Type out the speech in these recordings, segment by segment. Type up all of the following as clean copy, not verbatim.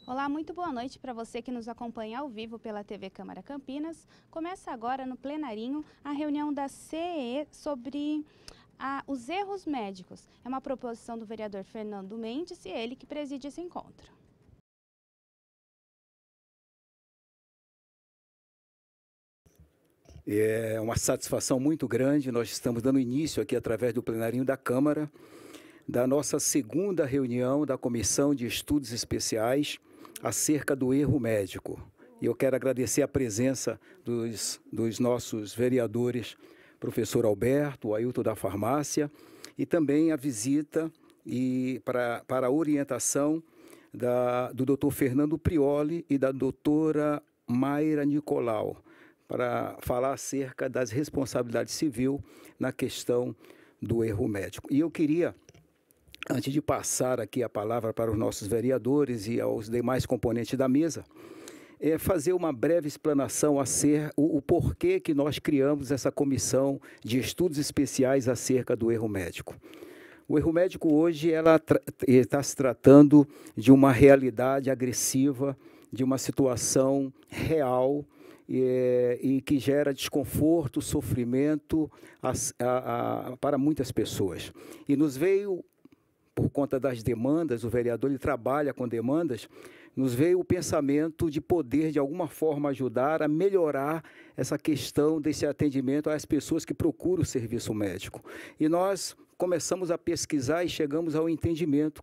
Olá, muito boa noite para você que nos acompanha ao vivo pela TV Câmara Campinas. Começa agora no plenarinho a reunião da CEE sobre os erros médicos. É uma proposição do vereador Fernando Mendes e ele que preside esse encontro. É uma satisfação muito grande. Nós estamos dando início aqui, através do plenarinho da Câmara, da nossa segunda reunião da Comissão de Estudos Especiais acerca do erro médico. E eu quero agradecer a presença dos nossos vereadores, professor Alberto, o Ailton da Farmácia, e também a visita para a orientação do doutor Fernando Prioli e da doutora Mayra Nicolau, para falar acerca das responsabilidades civil na questão do erro médico. E eu queria, antes de passar aqui a palavra para os nossos vereadores e aos demais componentes da mesa, fazer uma breve explanação o porquê que nós criamos essa comissão de estudos especiais acerca do erro médico. O erro médico hoje está se tratando de uma realidade agressiva, de uma situação real, e que gera desconforto, sofrimento para muitas pessoas. E nos veio, por conta das demandas, o vereador ele trabalha com demandas, nos veio o pensamento de poder, de alguma forma, ajudar a melhorar essa questão desse atendimento às pessoas que procuram o serviço médico. E nós começamos a pesquisar e chegamos ao entendimento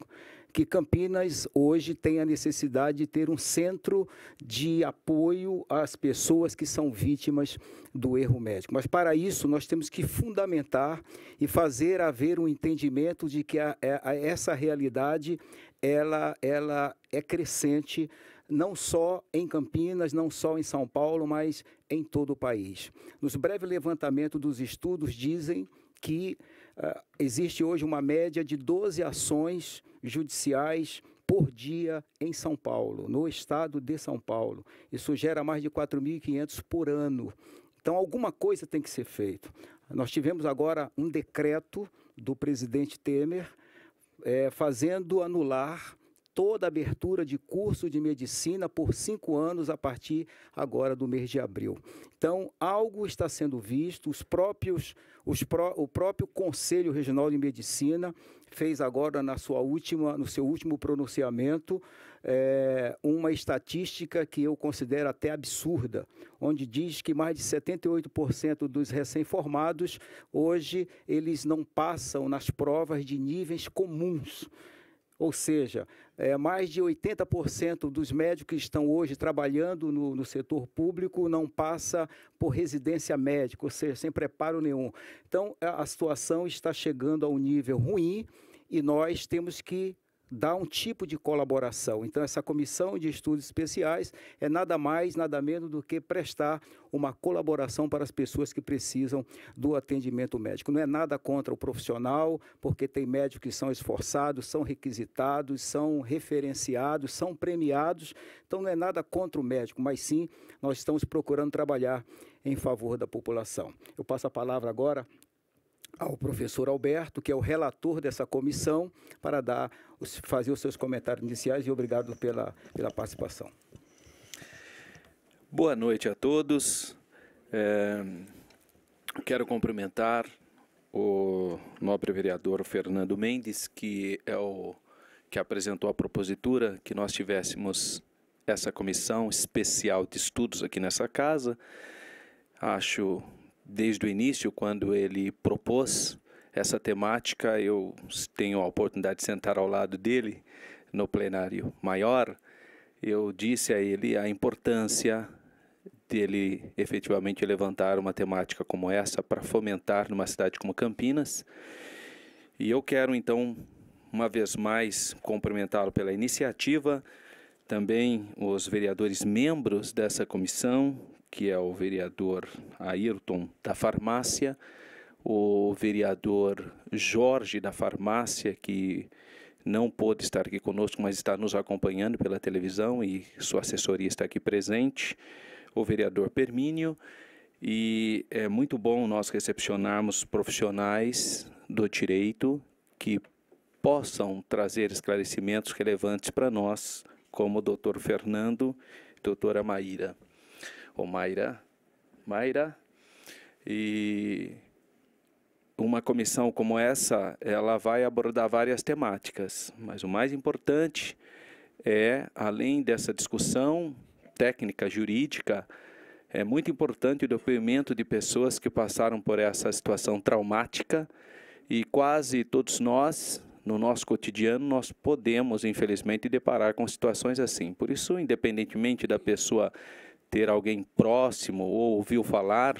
que Campinas hoje tem a necessidade de ter um centro de apoio às pessoas que são vítimas do erro médico. Mas para isso nós temos que fundamentar e fazer haver um entendimento de que essa realidade ela é crescente, não só em Campinas, não só em São Paulo, mas em todo o país. Nos breves levantamentos dos estudos dizem que existe hoje uma média de 12 ações judiciais por dia em São Paulo, no estado de São Paulo. Isso gera mais de 4.500 por ano. Então, alguma coisa tem que ser feita. Nós tivemos agora um decreto do presidente Temer fazendo anular toda a abertura de curso de medicina por 5 anos a partir agora do mês de abril. Então, algo está sendo visto, o próprio Conselho Regional de Medicina fez agora no seu último pronunciamento uma estatística que eu considero até absurda, onde diz que mais de 78% dos recém-formados hoje eles não passam nas provas de níveis comuns. Ou seja, mais de 80% dos médicos que estão hoje trabalhando no setor público não passa por residência médica, ou seja, sem preparo nenhum. Então, a situação está chegando a um nível ruim e nós temos que dar um tipo de colaboração. Então, essa comissão de estudos especiais é nada mais, nada menos do que prestar uma colaboração para as pessoas que precisam do atendimento médico. Não é nada contra o profissional, porque tem médicos que são esforçados, são requisitados, são referenciados, são premiados. Então, não é nada contra o médico, mas sim, nós estamos procurando trabalhar em favor da população. Eu passo a palavra agora ao professor Alberto, que é o relator dessa comissão, para fazer os seus comentários iniciais, e obrigado pela participação. Boa noite a todos. Quero cumprimentar o nobre vereador Fernando Mendes, que é o que apresentou a propositura que nós tivéssemos essa comissão especial de estudos aqui nessa casa. Acho, desde o início, quando ele propôs essa temática, eu tenho a oportunidade de sentar ao lado dele no plenário maior. Eu disse a ele a importância dele efetivamente levantar uma temática como essa para fomentar numa cidade como Campinas. E eu quero, então, uma vez mais, cumprimentá-lo pela iniciativa, também os vereadores membros dessa comissão, que é o vereador Ailton da Farmácia, o vereador Jorge da Farmácia, que não pôde estar aqui conosco, mas está nos acompanhando pela televisão e sua assessoria está aqui presente, o vereador Permínio, e é muito bom nós recepcionarmos profissionais do direito que possam trazer esclarecimentos relevantes para nós, como o doutor Fernando e doutora Maíra. Ou Mayra. E uma comissão como essa, ela vai abordar várias temáticas, mas o mais importante é, além dessa discussão técnica, jurídica, é muito importante o depoimento de pessoas que passaram por essa situação traumática e quase todos nós, no nosso cotidiano, nós podemos, infelizmente, deparar com situações assim. Por isso, independentemente da pessoa ter alguém próximo ou ouviu falar,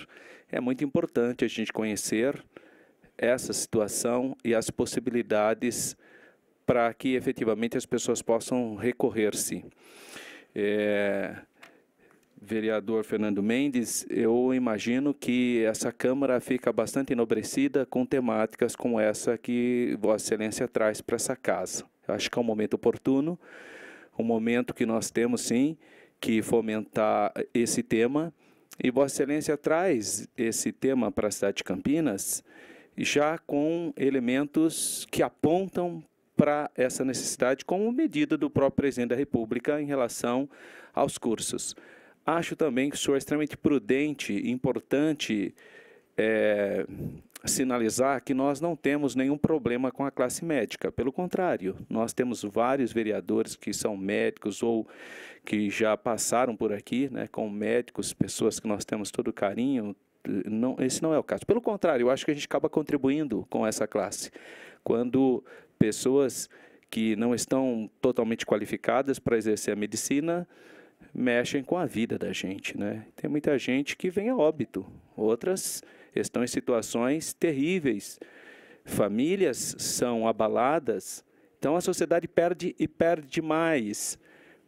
é muito importante a gente conhecer essa situação e as possibilidades para que efetivamente as pessoas possam recorrer-se. Vereador Fernando Mendes, eu imagino que essa Câmara fica bastante enobrecida com temáticas como essa que Vossa Excelência traz para essa casa. Eu acho que é um momento oportuno, um momento que nós temos, sim, que fomentar esse tema, e Vossa Excelência traz esse tema para a cidade de Campinas já com elementos que apontam para essa necessidade como medida do próprio presidente da República em relação aos cursos. Acho também que o senhor é extremamente prudente e importante sinalizar que nós não temos nenhum problema com a classe médica. Pelo contrário, nós temos vários vereadores que são médicos ou que já passaram por aqui, né, como médicos, pessoas que nós temos todo carinho. Não, esse não é o caso. Pelo contrário, eu acho que a gente acaba contribuindo com essa classe. Quando pessoas que não estão totalmente qualificadas para exercer a medicina mexem com a vida da gente, né? Tem muita gente que vem a óbito, outras estão em situações terríveis, famílias são abaladas, então a sociedade perde e perde demais.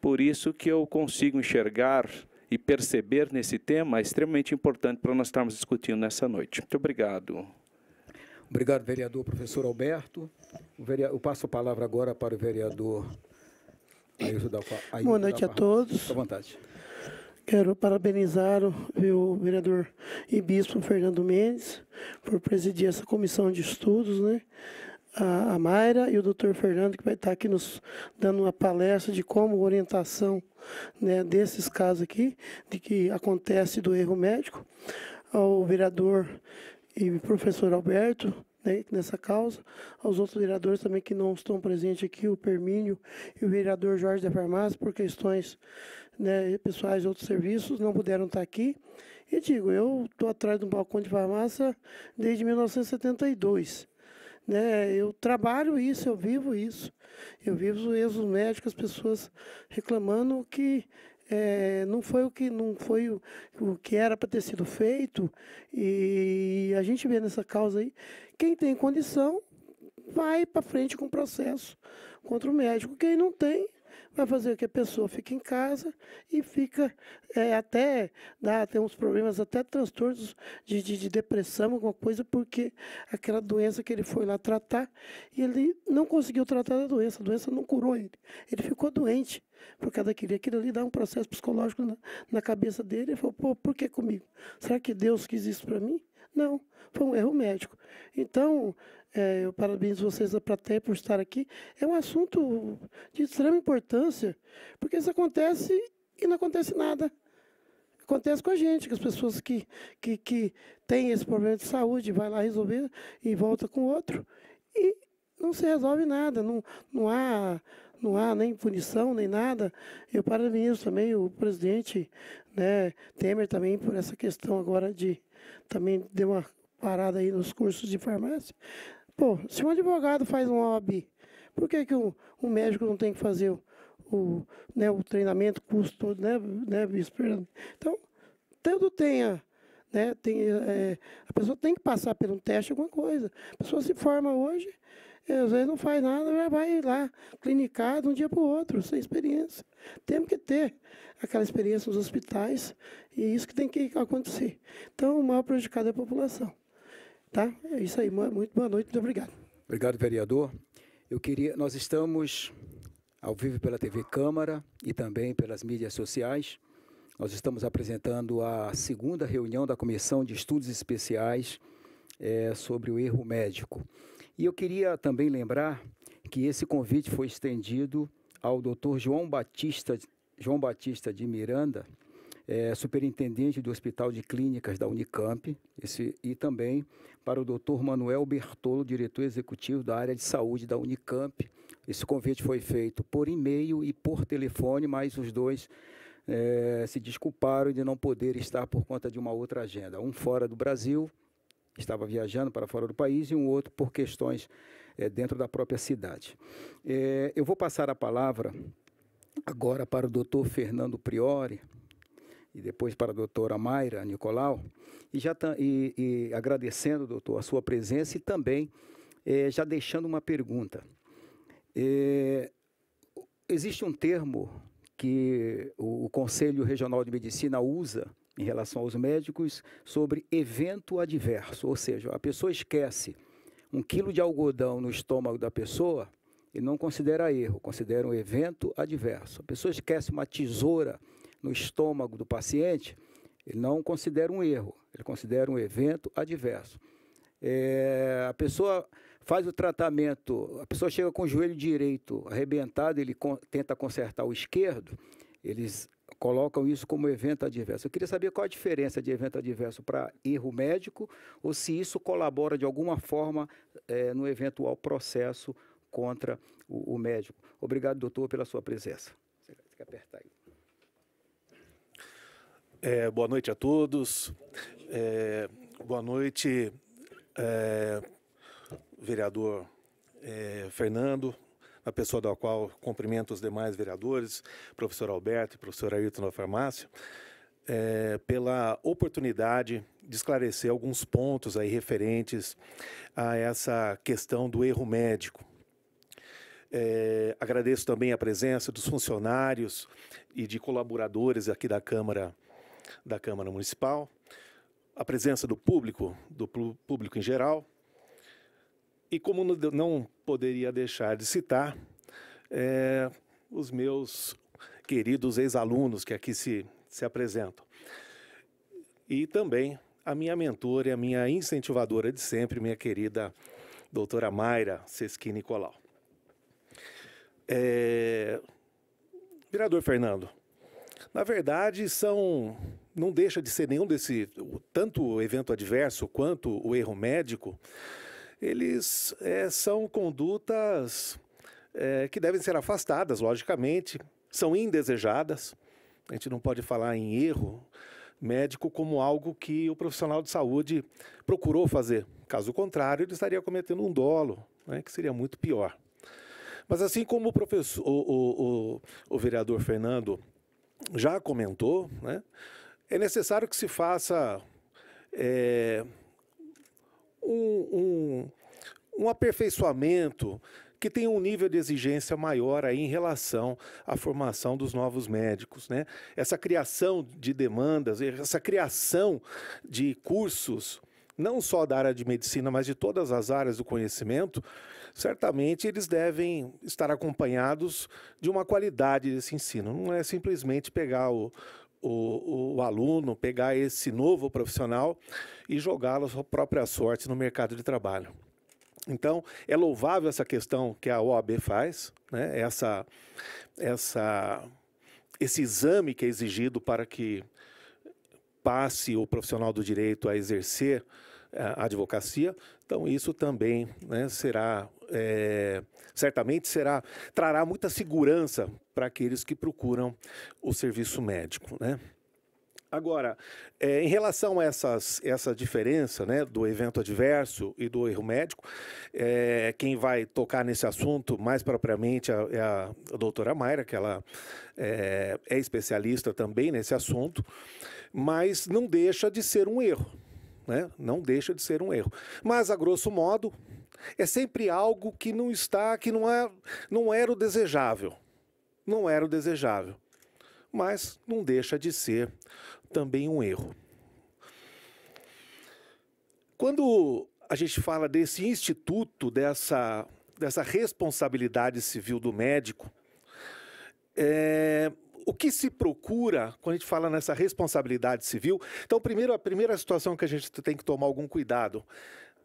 Por isso que eu consigo enxergar e perceber nesse tema extremamente importante para nós estarmos discutindo nessa noite. Muito obrigado. Obrigado, vereador professor Alberto. Eu passo a palavra agora para o vereador Ailton da Paz. Boa noite a todos. Fique à vontade. Quero parabenizar o vereador e bispo Fernando Mendes por presidir essa comissão de estudos, né? A Mayra e o doutor Fernando, que vai estar aqui nos dando uma palestra de como orientação, né, desses casos aqui, de que acontece do erro médico, ao vereador e professor Alberto, né, nessa causa, aos outros vereadores também que não estão presentes aqui, o Permínio e o vereador Jorge da Farmácia, por questões, né, pessoais de outros serviços, não puderam estar aqui. E digo, eu estou atrás de um balcão de farmácia desde 1972. Né, eu trabalho isso, eu vivo isso. Eu vivo os erros médicos, as pessoas reclamando que não foi o que era para ter sido feito. E a gente vê nessa causa aí, quem tem condição vai para frente com o processo contra o médico. Quem não tem, vai fazer que a pessoa fique em casa e fica até tem uns problemas, até transtornos de depressão, alguma coisa, porque aquela doença que ele foi lá tratar, e ele não conseguiu tratar a doença não curou ele. Ele ficou doente por causa daquilo. Aquilo ali dá um processo psicológico na cabeça dele. Ele falou, pô, por que comigo? Será que Deus quis isso para mim? Não, foi um erro médico. Então, eu parabenizo vocês da plateia por estar aqui. É um assunto de extrema importância, porque isso acontece e não acontece nada. Acontece com a gente, com as pessoas que têm esse problema de saúde, vai lá resolver e volta com outro. E não se resolve nada, não há nem punição, nem nada. Eu parabenizo também o presidente, né, Temer também por essa questão agora de também deu uma parada aí nos cursos de farmácia. Pô, se um advogado faz um OAB, por que um médico não tem que fazer o treinamento, o curso todo, né, vice-presidente? Então, tudo tenha, né, a pessoa tem que passar por um teste, alguma coisa. A pessoa se forma hoje, às vezes não faz nada, já vai lá, clinicar de um dia para o outro, sem experiência. Temos que ter aquela experiência nos hospitais, e é isso que tem que acontecer. Então, o maior prejudicado é a população. Tá? É isso aí. Muito boa noite, muito obrigado. Obrigado, vereador. Nós estamos ao vivo pela TV Câmara e também pelas mídias sociais. Nós estamos apresentando a segunda reunião da Comissão de Estudos Especiais sobre o erro médico. E eu queria também lembrar que esse convite foi estendido ao Dr. João Batista de Miranda, superintendente do Hospital de Clínicas da Unicamp, e também para o Dr. Manuel Bertolo, diretor executivo da área de saúde da Unicamp. Esse convite foi feito por e-mail e por telefone, mas os dois se desculparam de não poder estar por conta de uma outra agenda. Um fora do Brasil, estava viajando para fora do país, e um outro por questões dentro da própria cidade. Eu vou passar a palavra agora para o doutor Fernando Priori, e depois para a doutora Mayra Nicolau, e agradecendo, doutor, a sua presença, e também já deixando uma pergunta. Existe um termo que o Conselho Regional de Medicina usa em relação aos médicos sobre evento adverso, ou seja, a pessoa esquece 1 quilo de algodão no estômago da pessoa e não considera erro, considera um evento adverso. A pessoa esquece uma tesoura no estômago do paciente, ele não considera um erro, ele considera um evento adverso. A pessoa faz o tratamento, a pessoa chega com o joelho direito arrebentado, ele tenta consertar o esquerdo, eles colocam isso como evento adverso. Eu queria saber qual a diferença de evento adverso para erro médico, ou se isso colabora de alguma forma no eventual processo contra o médico. Obrigado, doutor, pela sua presença. Você quer apertar aí? Boa noite a todos. Boa noite, vereador Fernando, a pessoa da qual cumprimento os demais vereadores, professor Alberto e professor Ayrton da farmácia, pela oportunidade de esclarecer alguns pontos aí referentes a essa questão do erro médico. Agradeço também a presença dos funcionários e de colaboradores aqui da Câmara Municipal, a presença do público em geral, e como não poderia deixar de citar, os meus queridos ex-alunos que aqui se apresentam. E também a minha mentora e a minha incentivadora de sempre, minha querida doutora Mayra Sesquim Nicolau. Vereador Fernando, na verdade não deixa de ser nenhum tanto o evento adverso quanto o erro médico, eles são condutas que devem ser afastadas, logicamente, são indesejadas. A gente não pode falar em erro médico como algo que o profissional de saúde procurou fazer. Caso contrário, ele estaria cometendo um dolo, né, que seria muito pior. Mas assim como o vereador Fernando já comentou, né, é necessário que se faça um aperfeiçoamento que tenha um nível de exigência maior aí em relação à formação dos novos médicos, né? Essa criação de demandas, essa criação de cursos, não só da área de medicina, mas de todas as áreas do conhecimento, certamente eles devem estar acompanhados de uma qualidade desse ensino. Não é simplesmente pegar o aluno, pegar esse novo profissional e jogá-lo à sua própria sorte no mercado de trabalho. Então, é louvável essa questão que a OAB faz, né? Esse exame que é exigido para que passe o profissional do direito a exercer a advocacia. Então, isso também, né, certamente trará muita segurança para aqueles que procuram o serviço médico, né? Agora, em relação a essa diferença, né, do evento adverso e do erro médico, quem vai tocar nesse assunto mais propriamente é a doutora Mayra, que ela é especialista também nesse assunto, mas não deixa de ser um erro, né? Não deixa de ser um erro. Mas, a grosso modo, é sempre algo que não era o desejável. Não era o desejável. Mas não deixa de ser também um erro. Quando a gente fala desse instituto, dessa responsabilidade civil do médico, o que se procura quando a gente fala nessa responsabilidade civil? Então, a primeira situação que a gente tem que tomar algum cuidado,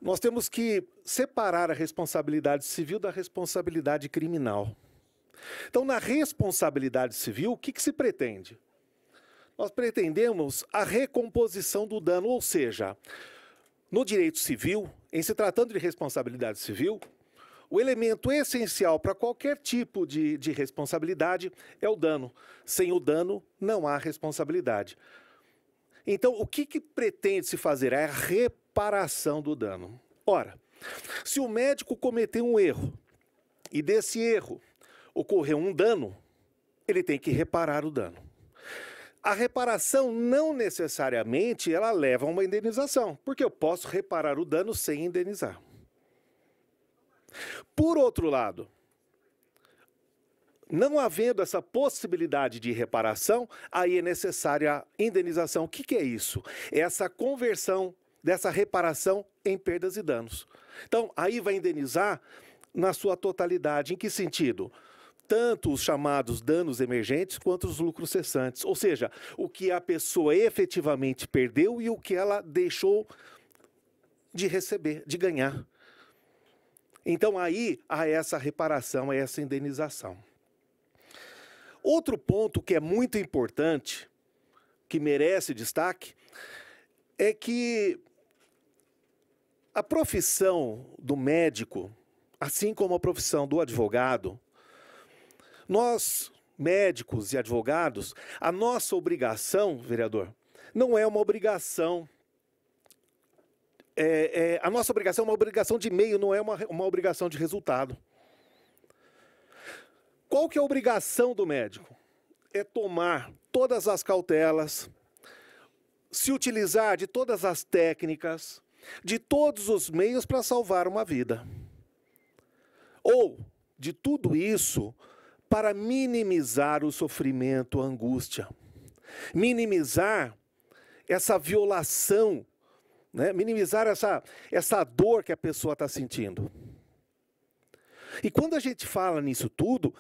nós temos que separar a responsabilidade civil da responsabilidade criminal. Então, na responsabilidade civil, o que se pretende? Nós pretendemos a recomposição do dano, ou seja, no direito civil, em se tratando de responsabilidade civil, o elemento essencial para qualquer tipo de responsabilidade é o dano. Sem o dano, não há responsabilidade. Então, o que pretende se fazer? É a reparação do dano. Ora, se o médico cometeu um erro e desse erro ocorreu um dano, ele tem que reparar o dano. A reparação não necessariamente ela leva a uma indenização, porque eu posso reparar o dano sem indenizar. Por outro lado, não havendo essa possibilidade de reparação, aí é necessária a indenização. O que é isso? É essa conversão dessa reparação em perdas e danos. Então, aí vai indenizar na sua totalidade. Em que sentido? Tanto os chamados danos emergentes quanto os lucros cessantes. Ou seja, o que a pessoa efetivamente perdeu e o que ela deixou de receber, de ganhar. Então, aí há essa reparação, há essa indenização. Outro ponto que é muito importante, que merece destaque, é que a profissão do médico, assim como a profissão do advogado, nós, médicos e advogados, a nossa obrigação, vereador, não é uma obrigação. A nossa obrigação é uma obrigação de meio, não é uma obrigação de resultado. Qual que é a obrigação do médico? É tomar todas as cautelas, se utilizar de todas as técnicas, de todos os meios para salvar uma vida. Ou, de tudo isso, para minimizar o sofrimento, a angústia. Minimizar essa violação, né? Minimizar essa dor que a pessoa está sentindo. E quando a gente fala nisso tudo,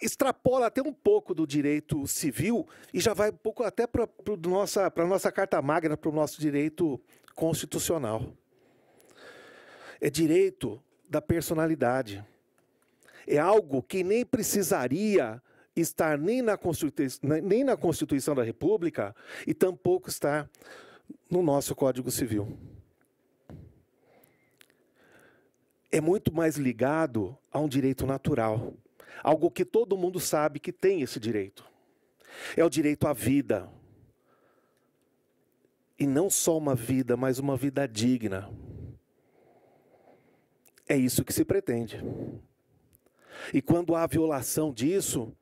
extrapola até um pouco do direito civil e já vai um pouco até para a nossa Carta Magna, para o nosso direito constitucional. É direito da personalidade. É algo que nem precisaria estar nem na Constituição da República e tampouco está no nosso Código Civil. É muito mais ligado a um direito natural. Algo que todo mundo sabe que tem esse direito. É o direito à vida. E não só uma vida, mas uma vida digna. É isso que se pretende. E quando há violação disso,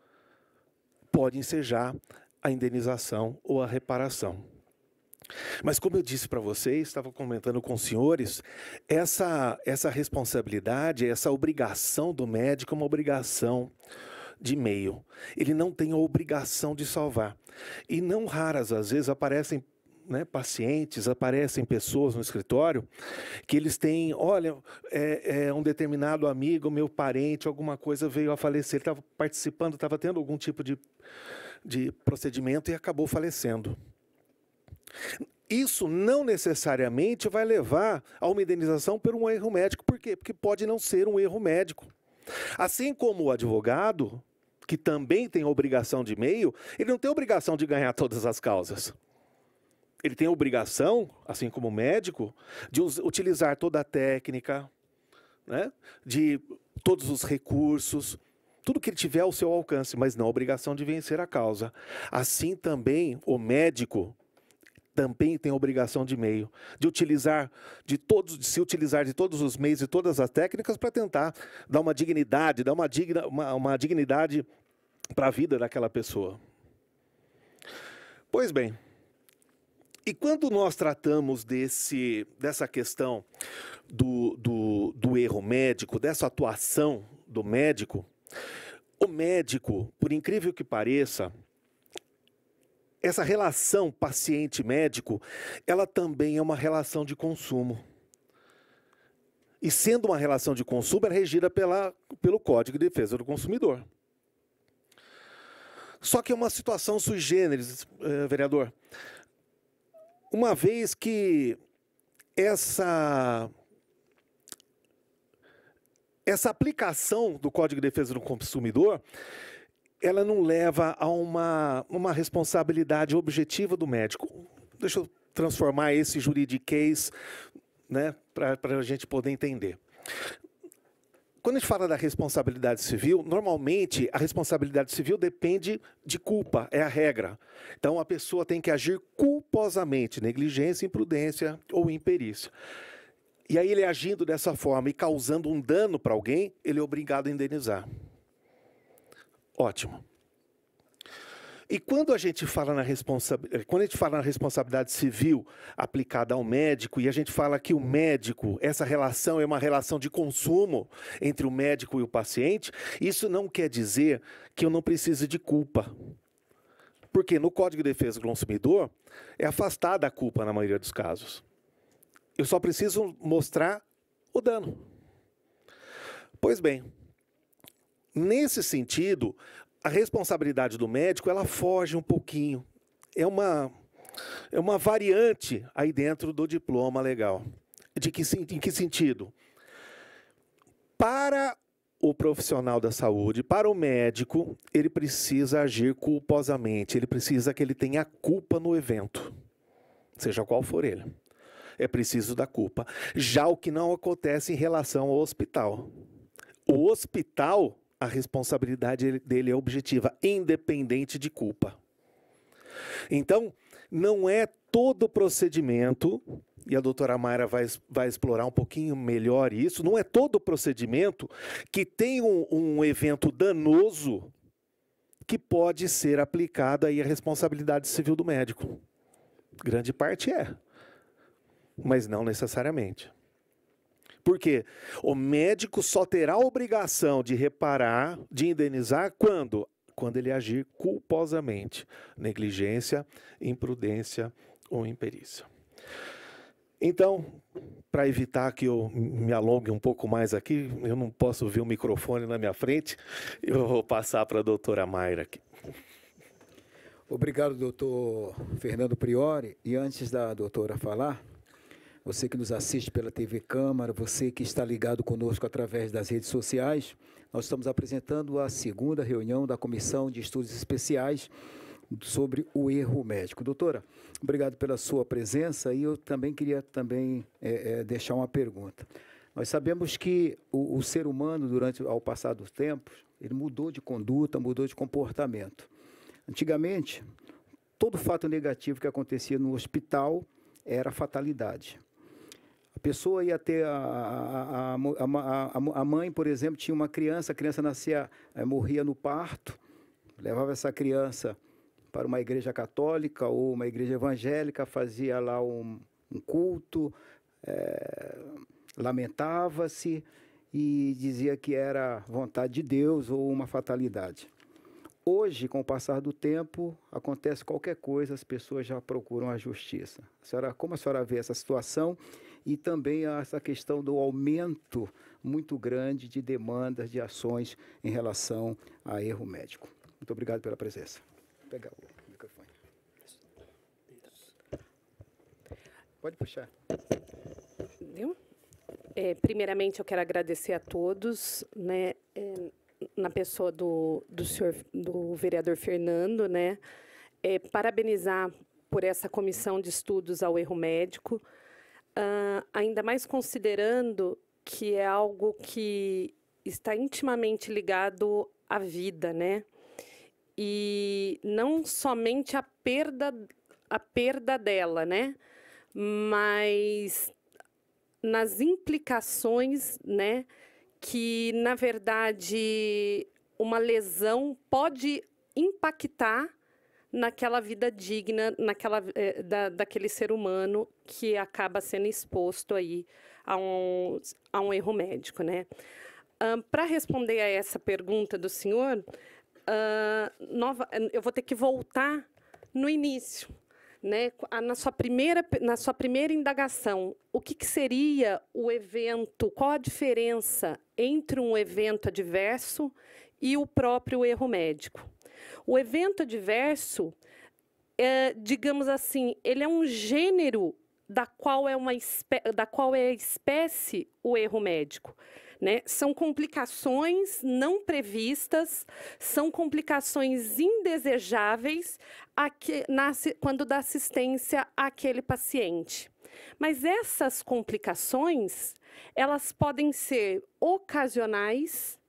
pode ensejar a indenização ou a reparação. Mas como eu disse para vocês, estava comentando com os senhores, essa responsabilidade, essa obrigação do médico é uma obrigação de meio. Ele não tem a obrigação de salvar. E não raras, às vezes, aparecem pacientes, aparecem pessoas no escritório que eles têm, olha, um determinado amigo, meu parente, alguma coisa veio a falecer, ele estava participando, estava tendo algum tipo de procedimento e acabou falecendo. Isso não necessariamente vai levar a uma indenização por um erro médico. Por quê? Porque pode não ser um erro médico. Assim como o advogado, que também tem obrigação de meio, ele não tem obrigação de ganhar todas as causas. Ele tem obrigação, assim como o médico, de utilizar toda a técnica, né? De todos os recursos, tudo que ele tiver ao seu alcance, mas não a obrigação de vencer a causa. Assim também o médico também tem a obrigação de meio, de se utilizar de todos os meios e todas as técnicas para tentar dar uma dignidade, uma dignidade para a vida daquela pessoa. Pois bem, e quando nós tratamos dessa questão do erro médico, dessa atuação do médico, o médico, por incrível que pareça, essa relação paciente-médico, ela também é uma relação de consumo. E sendo uma relação de consumo, ela é regida pelo Código de Defesa do Consumidor. Só que é uma situação sui generis, vereador. Uma vez que essa essa aplicação do Código de Defesa do Consumidor, ela não leva a uma responsabilidade objetiva do médico. Deixa eu transformar esse juridiquês, né, para a gente poder entender. Quando a gente fala da responsabilidade civil, normalmente a responsabilidade civil depende de culpa, é a regra. Então a pessoa tem que agir culposamente, negligência, imprudência ou imperícia. E aí ele agindo dessa forma e causando um dano para alguém, ele é obrigado a indenizar. Ótimo. E quando a gente fala na responsabilidade civil aplicada ao médico, e a gente fala que o médico, essa relação é uma relação de consumo entre o médico e o paciente, isso não quer dizer que eu não precise de culpa. Porque no Código de Defesa do Consumidor é afastada a culpa na maioria dos casos. Eu só preciso mostrar o dano. Pois bem, nesse sentido, a responsabilidade do médico, ela foge um pouquinho. É uma variante aí dentro do diploma legal. Em que sentido? Para o profissional da saúde, para o médico, ele precisa agir culposamente. Ele precisa que ele tenha culpa no evento, seja qual for ele. É preciso da culpa. Já o que não acontece em relação ao hospital. O hospital, a responsabilidade dele é objetiva, independente de culpa. Então, não é todo procedimento, e a doutora Mayra vai explorar um pouquinho melhor isso, não é todo procedimento que tem um evento danoso que pode ser aplicado aí a responsabilidade civil do médico. Grande parte é, mas não necessariamente. Por quê? O médico só terá a obrigação de reparar, de indenizar, quando ele agir culposamente. Negligência, imprudência ou imperícia. Então, para evitar que eu me alongue um pouco mais aqui, eu não posso ver o microfone na minha frente, eu vou passar para a doutora Mayra aqui. Obrigado, doutor Fernando Priori. E antes da doutora falar, você que nos assiste pela TV Câmara, você que está ligado conosco através das redes sociais, nós estamos apresentando a segunda reunião da Comissão de Estudos Especiais sobre o erro médico. Doutora, obrigado pela sua presença e eu também queria deixar uma pergunta. Nós sabemos que o ser humano, ao passar dos tempos, ele mudou de conduta, mudou de comportamento. Antigamente, todo fato negativo que acontecia no hospital era fatalidade. A pessoa ia ter a mãe, por exemplo, tinha uma criança, a criança nascia, morria no parto, levava essa criança para uma igreja católica ou uma igreja evangélica, fazia lá um culto, lamentava-se e dizia que era vontade de Deus ou uma fatalidade. Hoje, com o passar do tempo, acontece qualquer coisa, as pessoas já procuram a justiça. Como a senhora vê essa situação e também essa questão do aumento muito grande de demandas, de ações em relação a erro médico? Muito obrigado pela presença. Vou pegar o microfone. Pode puxar. Entendeu? Primeiramente, eu quero agradecer a todos, né? Na pessoa do vereador Fernando, né? Parabenizar por essa comissão de estudos ao erro médico, ainda mais considerando que é algo que está intimamente ligado à vida, né? E não somente a perda dela, né? Mas nas implicações, né? Que, na verdade, uma lesão pode impactar naquela vida digna, daquele ser humano que acaba sendo exposto aí a um erro médico, né? Para responder a essa pergunta do senhor, eu vou ter que voltar no início, né? Na sua primeira indagação, o que seria o evento, qual a diferença entre um evento adverso e o próprio erro médico? O evento adverso, digamos assim, ele é um gênero da qual é a espécie o erro médico. Né? São complicações não previstas, são complicações indesejáveis quando dá assistência àquele paciente. Mas essas complicações, elas podem ser ocasionais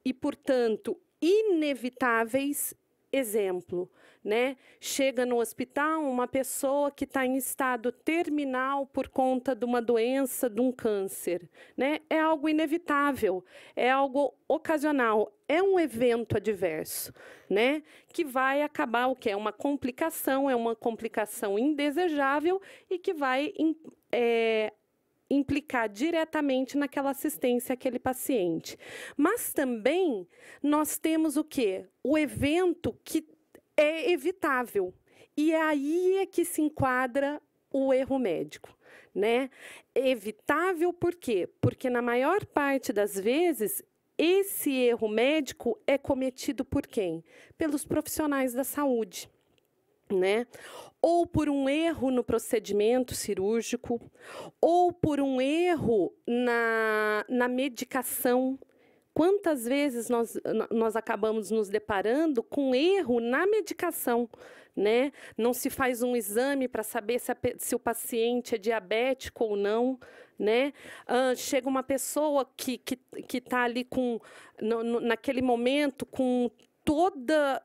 e, portanto, inevitáveis. Exemplo, né? Chega no hospital uma pessoa que está em estado terminal por conta de uma doença, de um câncer, né? É algo inevitável, é algo ocasional, é um evento adverso, né? Que vai acabar o que é uma complicação indesejável e que vai implicar diretamente naquela assistência àquele paciente. Mas também nós temos o quê? O evento que é evitável. E aí é que se enquadra o erro médico. Né? Evitável por quê? Porque na maior parte das vezes esse erro médico é cometido por quem? Pelos profissionais da saúde. Né? Ou por um erro no procedimento cirúrgico, ou por um erro na medicação. Quantas vezes nós acabamos nos deparando com erro na medicação? Né? Não se faz um exame para saber se o paciente é diabético ou não. Né? Chega uma pessoa que está ali naquele momento com toda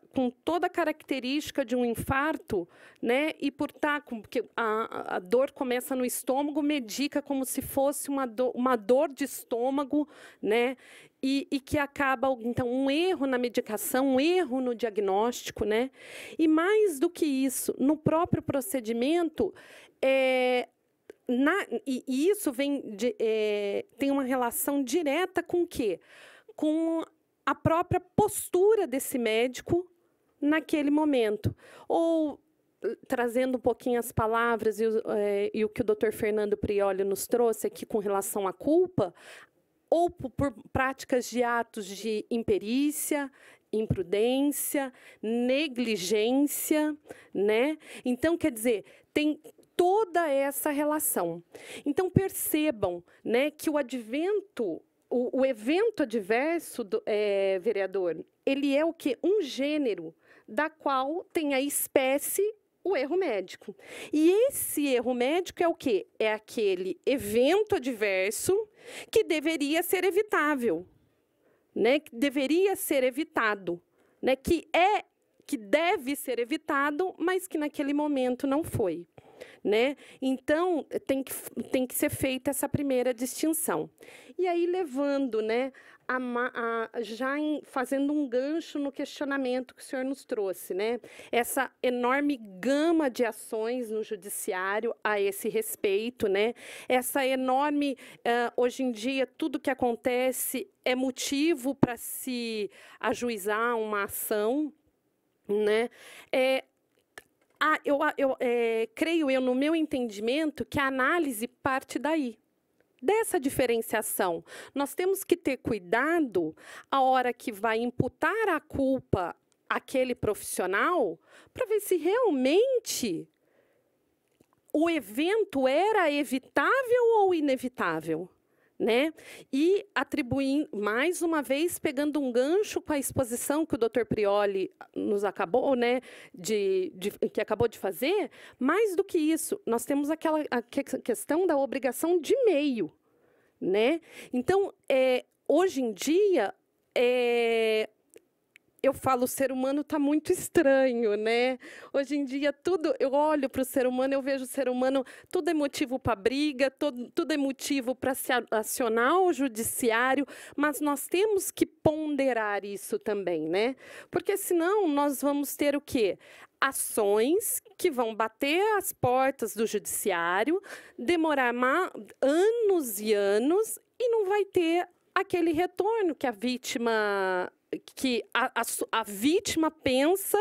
a característica de um infarto, né? E porque a dor começa no estômago, medica como se fosse uma dor de estômago, né? E que acaba, então, um erro na medicação, um erro no diagnóstico, né? E mais do que isso, no próprio procedimento, e isso tem uma relação direta com o quê? Com a própria postura desse médico naquele momento. Ou, trazendo um pouquinho as palavras e o que o Dr. Fernando Prioli nos trouxe aqui com relação à culpa, ou por práticas de atos de imperícia, imprudência, negligência, né? Então, quer dizer, tem toda essa relação. Então, percebam, né, que o evento adverso, vereador, ele é o quê? Um gênero da qual tem a espécie o erro médico. E esse erro médico é o quê? É aquele evento adverso que deveria ser evitável, né? Que deveria ser evitado, né? Que deve ser evitado, mas que naquele momento não foi. Né? Então, tem que ser feita essa primeira distinção. E aí, levando, né, fazendo um gancho no questionamento que o senhor nos trouxe, né? Essa enorme gama de ações no judiciário a esse respeito, né? Essa enorme, hoje em dia, tudo que acontece é motivo para se ajuizar uma ação, né? Creio eu, no meu entendimento, que a análise parte daí, dessa diferenciação. Nós temos que ter cuidado a hora que vai imputar a culpa àquele profissional para ver se realmente o evento era evitável ou inevitável. Né? E atribuindo, mais uma vez, pegando um gancho com a exposição que o Dr. Prioli nos acabou, né, que acabou de fazer, mais do que isso, nós temos a questão da obrigação de meio. Né? Então, hoje em dia, eu falo, o ser humano está muito estranho, né? Hoje em dia, eu olho para o ser humano, eu vejo o ser humano, tudo é motivo para briga, tudo é motivo para se acionar o judiciário, mas nós temos que ponderar isso também, né? Porque senão nós vamos ter o quê? Ações que vão bater as portas do judiciário, demorar anos e anos, e não vai ter aquele retorno que a vítima pensa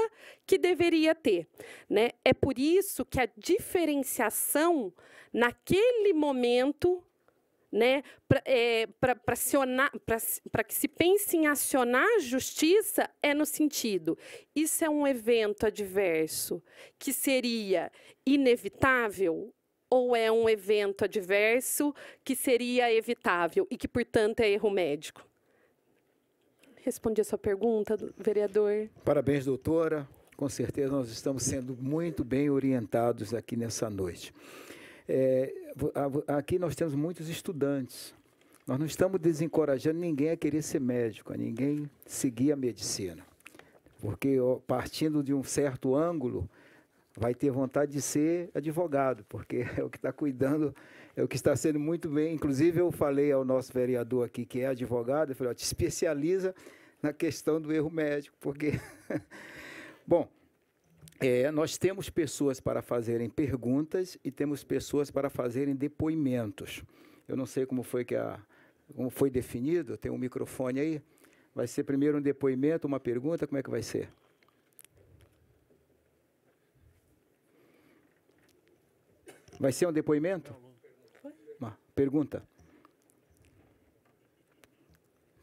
que deveria ter, né? É por isso que a diferenciação naquele momento, né, para que se pense em acionar a justiça, é no sentido, isso é um evento adverso que seria inevitável ou é um evento adverso que seria evitável e que, portanto, é erro médico? Respondi a sua pergunta, vereador. Parabéns, doutora. Com certeza nós estamos sendo muito bem orientados aqui nessa noite. Aqui nós temos muitos estudantes. Nós não estamos desencorajando ninguém a querer ser médico, a ninguém seguir a medicina. Porque, partindo de um certo ângulo, vai ter vontade de ser advogado, porque é o que está cuidando, é o que está sendo muito bem. Inclusive, eu falei ao nosso vereador aqui, que é advogado, eu falei, te especializa na questão do erro médico, porque... Bom, nós temos pessoas para fazerem perguntas e temos pessoas para fazerem depoimentos. Eu não sei como foi definido, tem um microfone aí. Vai ser primeiro um depoimento, uma pergunta, como é que vai ser? Vai ser um depoimento? Uma pergunta.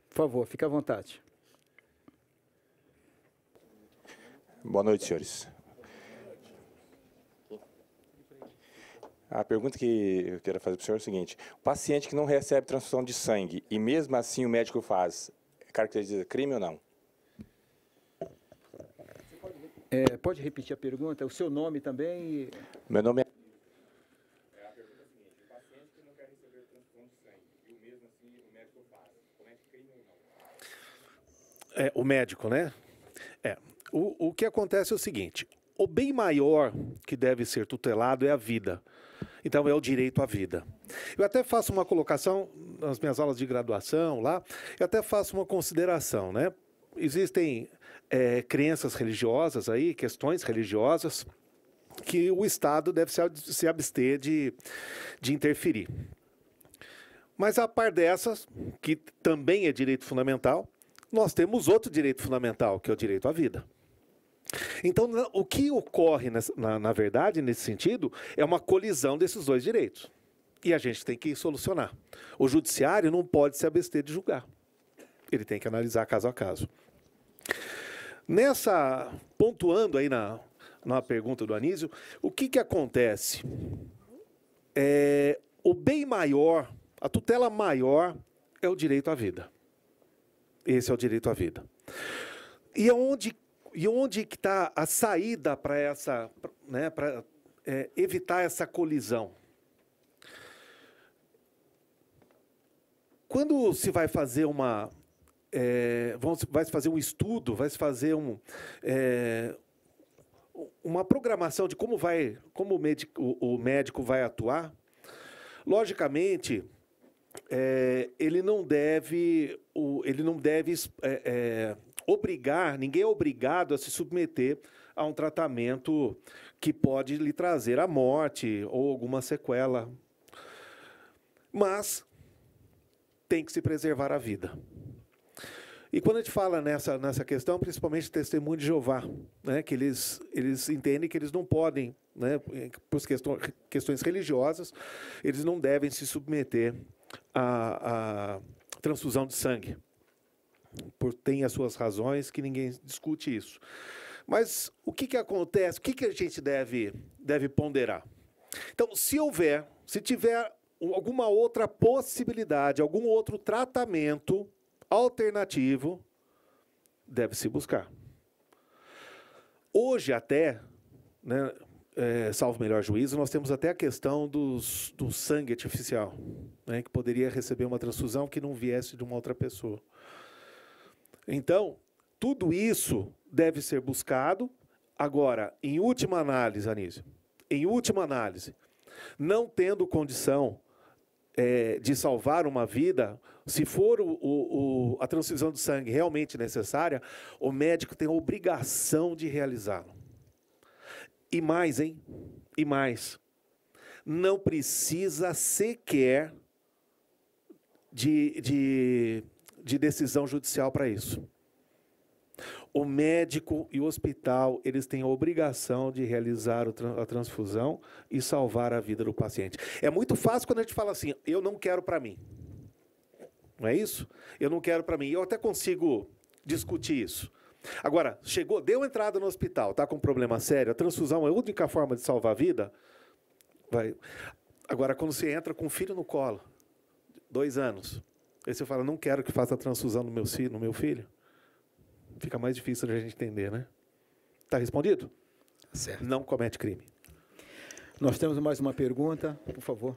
Por favor, fique à vontade. Boa noite, senhores. A pergunta que eu quero fazer para o senhor é o seguinte: o paciente que não recebe transfusão de sangue e mesmo assim o médico faz, caracteriza crime ou não? Pode repetir a pergunta? O seu nome também? Meu nome é... A pergunta é a seguinte: o paciente que não quer receber transfusão de sangue e mesmo assim o médico faz, comete crime ou não? O médico, né? O que acontece é o seguinte: o bem maior que deve ser tutelado é a vida. Então, é o direito à vida. Eu até faço uma colocação nas minhas aulas de graduação lá, eu até faço uma consideração, né? Existem crenças religiosas aí, questões religiosas, que o Estado deve se abster de interferir. Mas, a par dessas, que também é direito fundamental, nós temos outro direito fundamental, que é o direito à vida. Então, o que ocorre, na verdade, nesse sentido, é uma colisão desses dois direitos. E a gente tem que solucionar. O judiciário não pode se abster de julgar. Ele tem que analisar caso a caso. Pontuando aí na pergunta do Anísio, o que acontece? O bem maior, a tutela maior é o direito à vida. Esse é o direito à vida. E onde que está a saída para evitar essa colisão? Quando se vai fazer vai se fazer um estudo, vai se fazer uma programação de como o médico vai atuar, logicamente, ele não deve obrigar, ninguém é obrigado a se submeter a um tratamento que pode lhe trazer a morte ou alguma sequela. Mas tem que se preservar a vida. E quando a gente fala nessa questão, principalmente testemunho de Jeová, né, que eles entendem que eles não podem, né, por questões religiosas, eles não devem se submeter à transfusão de sangue. Tem as suas razões, que ninguém discute isso. Mas o que acontece? O que a gente deve ponderar? Então, se tiver alguma outra possibilidade, algum outro tratamento alternativo, deve-se buscar. Hoje até, né, salvo melhor juízo, nós temos até a questão do sangue artificial, né, que poderia receber uma transfusão que não viesse de uma outra pessoa. Então, tudo isso deve ser buscado. Agora, em última análise, Anísio, não tendo condição de salvar uma vida, se for a transfusão de sangue realmente necessária, o médico tem a obrigação de realizá-lo. E mais, não precisa sequer de decisão judicial para isso. O médico e o hospital, eles têm a obrigação de realizar a transfusão e salvar a vida do paciente. É muito fácil quando a gente fala assim, eu não quero para mim. Não é isso? Eu não quero para mim. Eu até consigo discutir isso. Agora, deu entrada no hospital, está com um problema sério, a transfusão é a única forma de salvar a vida? Agora, quando você entra com o filho no colo, 2 anos, aí você fala, não quero que faça transfusão no meu filho, fica mais difícil de a gente entender, né? Está respondido? Certo. Não comete crime. Nós temos mais uma pergunta, por favor.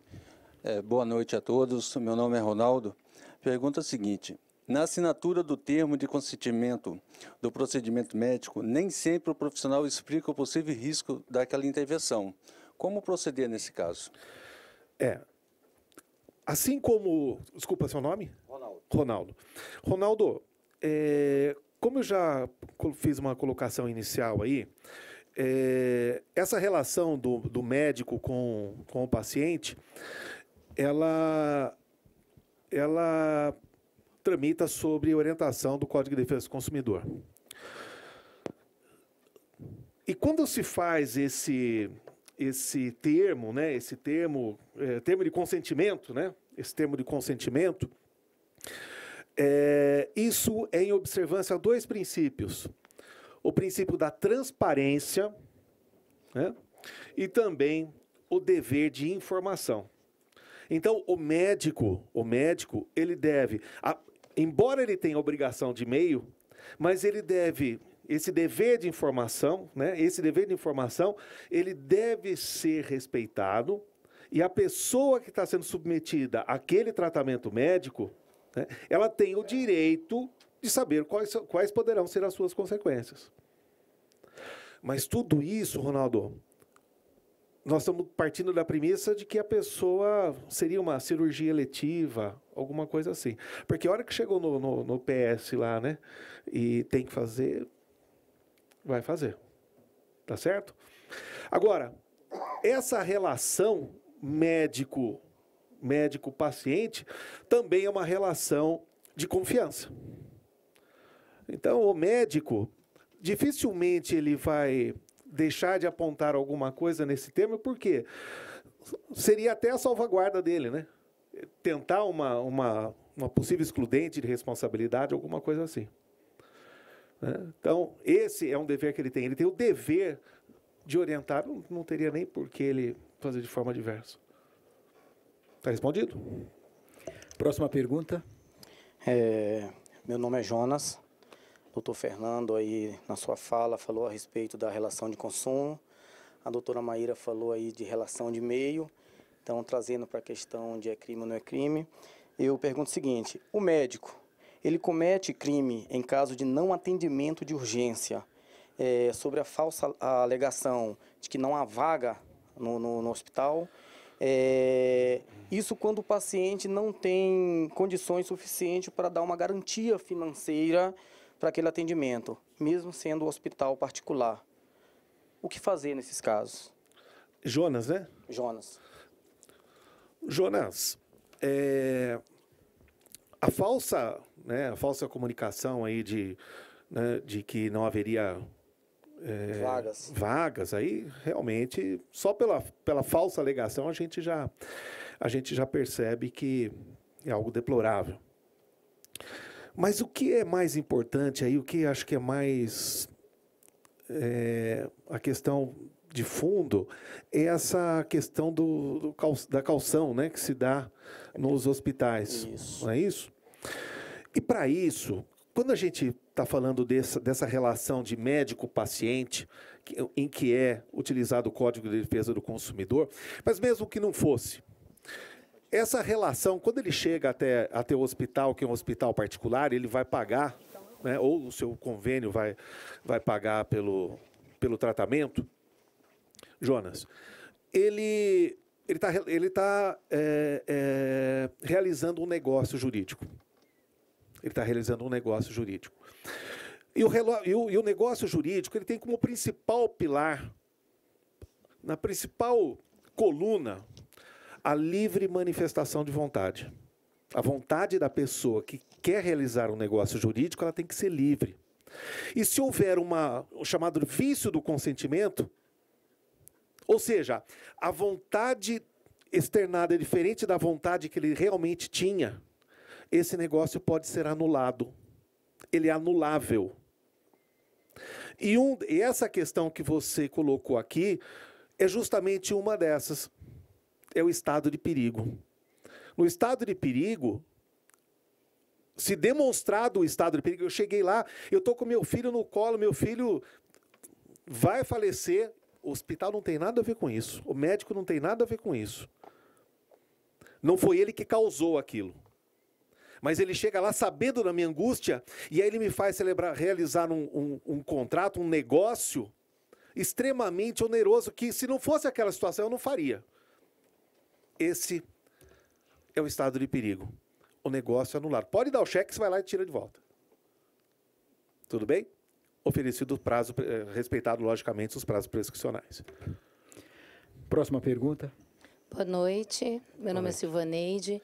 Boa noite a todos, meu nome é Ronaldo. Pergunta seguinte, na assinatura do termo de consentimento do procedimento médico, nem sempre o profissional explica o possível risco daquela intervenção. Como proceder nesse caso? Assim como... Desculpa, seu nome? Ronaldo. Ronaldo, como eu já fiz uma colocação inicial aí, essa relação do médico com o paciente, ela tramita sobre orientação do Código de Defesa do Consumidor. E quando se faz esse termo, né, termo de consentimento, né, esse termo de consentimento, isso é em observância a 2 princípios. O princípio da transparência, né, e também o dever de informação. Então, o médico, ele deve, embora ele tenha obrigação de meio, mas ele deve, esse dever de informação, né, ele deve ser respeitado, e a pessoa que está sendo submetida àquele tratamento médico, né, ela tem o direito de saber quais poderão ser as suas consequências. Mas tudo isso, Ronaldo, nós estamos partindo da premissa de que a pessoa seria uma cirurgia eletiva, alguma coisa assim. Porque a hora que chegou no PS lá, né, e tem que fazer, vai fazer. Tá certo? Agora, essa relação médico-paciente também é uma relação de confiança. Então, o médico, dificilmente ele vai deixar de apontar alguma coisa nesse termo, porque seria até a salvaguarda dele, né? Tentar uma possível excludente de responsabilidade, alguma coisa assim. Né? Então, esse é um dever que ele tem. Ele tem o dever de orientar, não teria nem por que ele fazer de forma diversa. Está respondido? Próxima pergunta. Meu nome é Jonas. Doutor Fernando, aí na sua fala, falou a respeito da relação de consumo. A doutora Maíra falou aí de relação de meio. Então, trazendo para a questão de é crime ou não é crime, eu pergunto o seguinte, o médico, ele comete crime em caso de não atendimento de urgência, sobre a falsa alegação de que não há vaga no hospital, isso quando o paciente não tem condições suficientes para dar uma garantia financeira para aquele atendimento, mesmo sendo um hospital particular. O que fazer nesses casos? Jonas, né? Jonas, a falsa comunicação aí de que não haveria vagas, aí realmente, só pela falsa alegação, a gente já percebe que é algo deplorável. Mas o que é mais importante aí, o que acho que é mais a questão de fundo, é essa questão da caução, né, que se dá nos hospitais. Isso. Não é isso? E para isso, quando a gente está falando dessa relação de médico-paciente, em que é utilizado o Código de Defesa do Consumidor, mas mesmo que não fosse, essa relação, quando ele chega até o hospital, que é um hospital particular, ele vai pagar, né, ou o seu convênio vai pagar pelo tratamento, Jonas, ele está realizando um negócio jurídico. Ele está realizando um negócio jurídico. E o negócio jurídico, ele tem como principal pilar, na principal coluna, a livre manifestação de vontade. A vontade da pessoa que quer realizar um negócio jurídico, ela tem que ser livre. E se houver o chamado vício do consentimento, ou seja, a vontade externada é diferente da vontade que ele realmente tinha, esse negócio pode ser anulado. Ele é anulável. E essa questão que você colocou aqui é justamente uma dessas. é o estado de perigo. No estado de perigo, se demonstrado o estado de perigo, eu cheguei lá, eu estou com meu filho no colo, meu filho vai falecer, o hospital não tem nada a ver com isso, o médico não tem nada a ver com isso. Não foi ele que causou aquilo. Mas ele chega lá sabendo da minha angústia, e aí ele me faz realizar um contrato, um negócio extremamente oneroso, que se não fosse aquela situação eu não faria. Esse é o estado de perigo. O negócio anulado. Pode dar o cheque, você vai lá e tira de volta. Tudo bem? Oferecido o prazo, respeitado logicamente os prazos prescricionais. Próxima pergunta. Boa noite, meu nome é Silvaneide.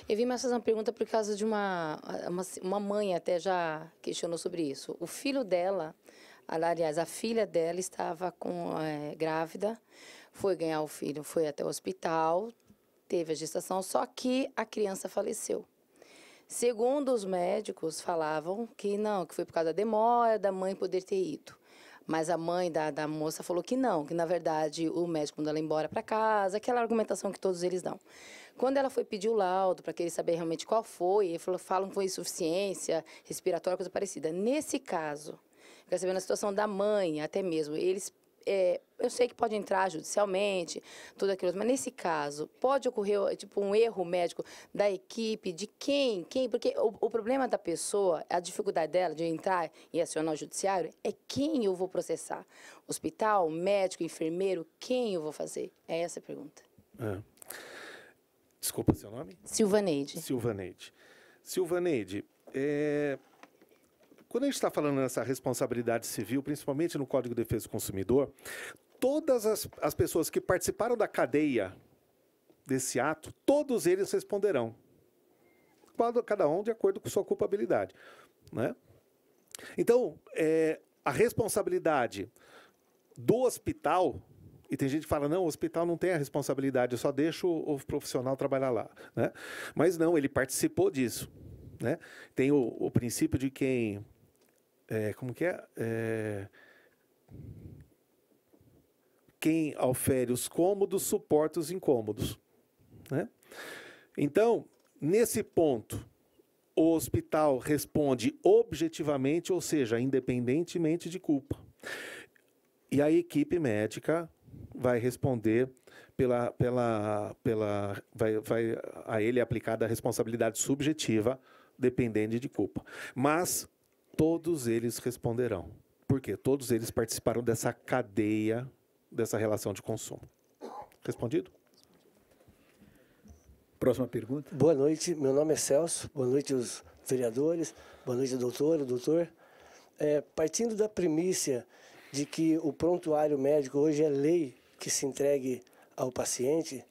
Eu vim mais fazer uma pergunta por causa de uma mãe até já questionou sobre isso. O filho dela, aliás, a filha dela estava grávida, foi ganhar o filho, foi até o hospital, teve a gestação, só que a criança faleceu. Segundo os médicos, falavam que não, que foi por causa da demora da mãe poder ter ido. Mas a mãe da moça falou que não, que na verdade o médico mandou ela embora para casa, aquela argumentação que todos eles dão. Quando ela foi pedir o laudo para querer saber realmente qual foi, ele falou, falam que foi insuficiência respiratória, coisa parecida. Nesse caso, quer saber na situação da mãe, até mesmo, eles eu sei que pode entrar judicialmente, tudo aquilo, mas nesse caso, pode ocorrer tipo um erro médico da equipe, de quem? Porque o problema da pessoa, a dificuldade dela de entrar e acionar o judiciário, é quem eu vou processar. Hospital, médico, enfermeiro, quem eu vou fazer? É essa a pergunta. Desculpa, seu nome? Silvaneide. Silvaneide, quando a gente está falando nessa responsabilidade civil, principalmente no Código de Defesa do Consumidor, todas as pessoas que participaram da cadeia desse ato, todos eles responderão. Cada um de acordo com sua culpabilidade, né? Então, a responsabilidade do hospital, e tem gente que fala, não, o hospital não tem a responsabilidade, eu só deixo o profissional trabalhar lá, né? Mas não, ele participou disso, né? Tem o princípio de quem... quem ofere os cômodos, suporta os incômodos, né? Então, nesse ponto, o hospital responde objetivamente, ou seja, independentemente de culpa. E a equipe médica vai responder vai a ele é aplicada a responsabilidade subjetiva, dependente de culpa. Mas todos eles responderão. Por quê? Todos eles participaram dessa cadeia, dessa relação de consumo. Respondido? Próxima pergunta. Boa noite, meu nome é Celso. Boa noite os vereadores. Boa noite, doutor. Partindo da premissa de que o prontuário médico hoje é lei que se entregue ao paciente,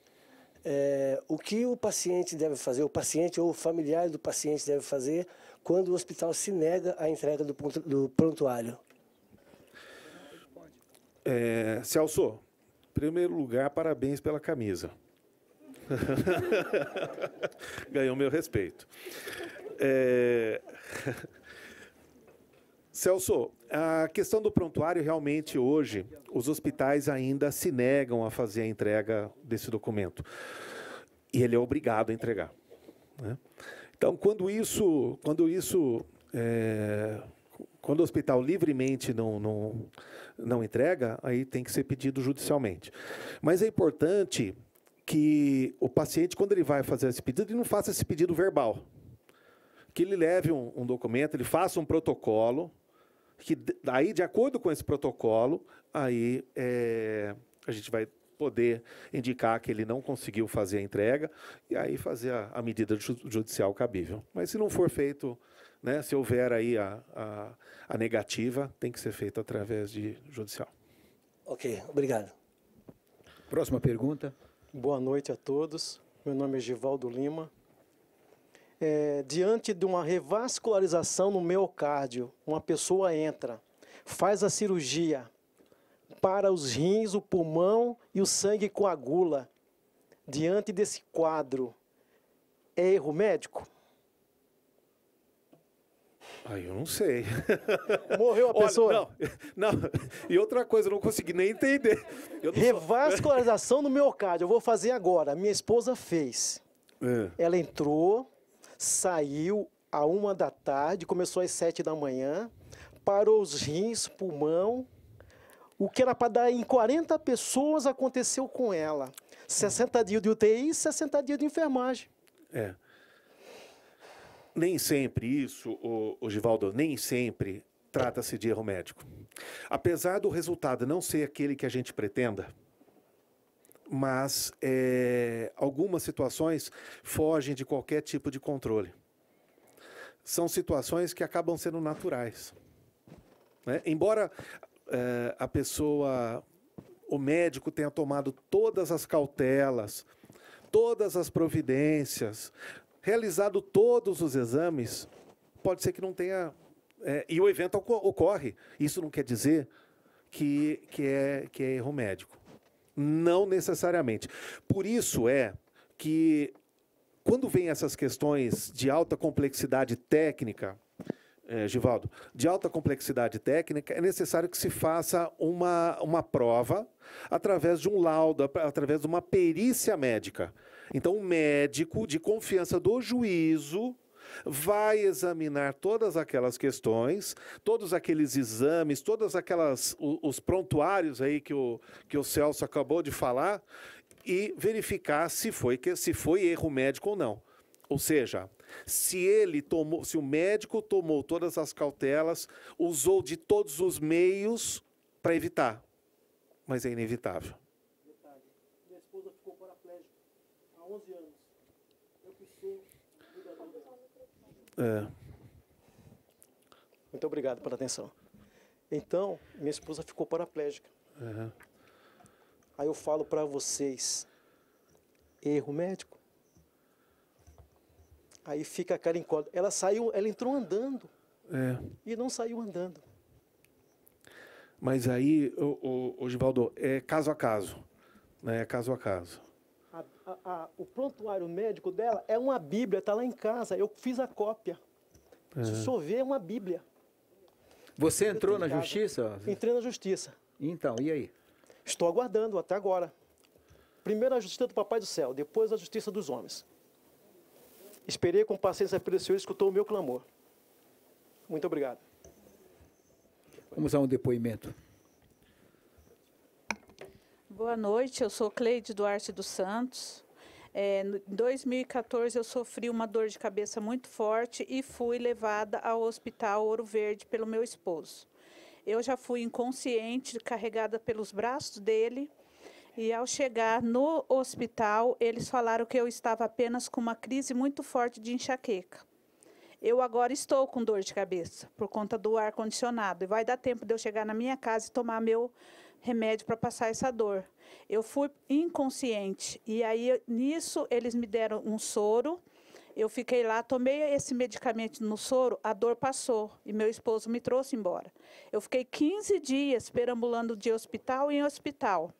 o que o paciente deve fazer, o paciente ou o familiar do paciente deve fazer quando o hospital se nega a entrega do prontuário? Celso, em primeiro lugar, parabéns pela camisa. Ganhou meu respeito. Celso, a questão do prontuário, realmente, hoje, os hospitais ainda se negam a fazer a entrega desse documento. E ele é obrigado a entregar, né? Então, quando o hospital livremente não entrega, aí tem que ser pedido judicialmente. Mas é importante que o paciente, quando ele vai fazer esse pedido, ele não faça esse pedido verbal. Que ele leve um documento, ele faça um protocolo, que aí, de acordo com esse protocolo, aí a gente vai poder indicar que ele não conseguiu fazer a entrega e aí fazer a medida judicial cabível. Mas se não for feito, né, se houver aí a negativa, tem que ser feito através de judicial. Ok, obrigado. Próxima pergunta. Boa noite a todos. Meu nome é Givaldo Lima. Diante de uma revascularização no miocárdio, uma pessoa entra, faz a cirurgia, para os rins, o pulmão e o sangue coagula. Diante desse quadro, é erro médico? Eu não sei. Morreu a pessoa? Não. E outra coisa, eu não consegui nem entender. Revascularização do miocárdio. Eu vou fazer agora. Minha esposa fez. Ela entrou, saiu à 1h, começou às 7h, parou os rins, pulmão. O que era para dar em 40 pessoas aconteceu com ela. 60 dias de UTI, 60 dias de enfermagem. Nem sempre isso, Givaldo, nem sempre trata-se de erro médico. Apesar do resultado não ser aquele que a gente pretenda, mas algumas situações fogem de qualquer tipo de controle. São situações que acabam sendo naturais, né? Embora a pessoa, o médico tenha tomado todas as cautelas, todas as providências, realizado todos os exames, pode ser que não tenha... e o evento ocorre. Isso não quer dizer que é erro médico. Não necessariamente. Por isso que, quando vem essas questões de alta complexidade técnica, Givaldo, de alta complexidade técnica, é necessário que se faça uma prova através de um laudo, através de uma perícia médica. Então, um médico de confiança do juízo vai examinar todas aquelas questões, todos aqueles exames, os prontuários aí que o Celso acabou de falar e verificar se foi erro médico ou não. Ou seja, se o médico tomou todas as cautelas, usou de todos os meios para evitar, mas é inevitável. Minha esposa ficou paraplégica há 11 anos. Eu que sou cuidador. Muito obrigado pela atenção. Então, minha esposa ficou paraplégica. Aí eu falo para vocês, erro médico. Aí fica aquela incógnita. Ela entrou andando e não saiu andando. Mas aí, o Givaldo, é caso a caso. Né? É caso a caso. O prontuário médico dela é uma Bíblia, está lá em casa. Eu fiz a cópia. Se o senhor ver, é uma Bíblia. Você entrou na justiça? Entrei na justiça. Então, e aí? Estou aguardando até agora. Primeiro a justiça do Papai do Céu, depois a justiça dos homens. Esperei com paciência pelo Senhor e escutou o meu clamor. Muito obrigado. Vamos a um depoimento. Boa noite, eu sou Cleide Duarte dos Santos. Em 2014 eu sofri uma dor de cabeça muito forte e fui levada ao Hospital Ouro Verde pelo meu esposo. Eu já fui inconsciente, carregada pelos braços dele. E ao chegar no hospital, eles falaram que eu estava apenas com uma crise muito forte de enxaqueca. Eu agora estou com dor de cabeça, por conta do ar-condicionado. E vai dar tempo de eu chegar na minha casa e tomar meu remédio para passar essa dor. Eu fui inconsciente. E aí, nisso, eles me deram um soro. Eu fiquei lá, tomei esse medicamento no soro, a dor passou. E meu esposo me trouxe embora. Eu fiquei 15 dias perambulando de hospital em hospital.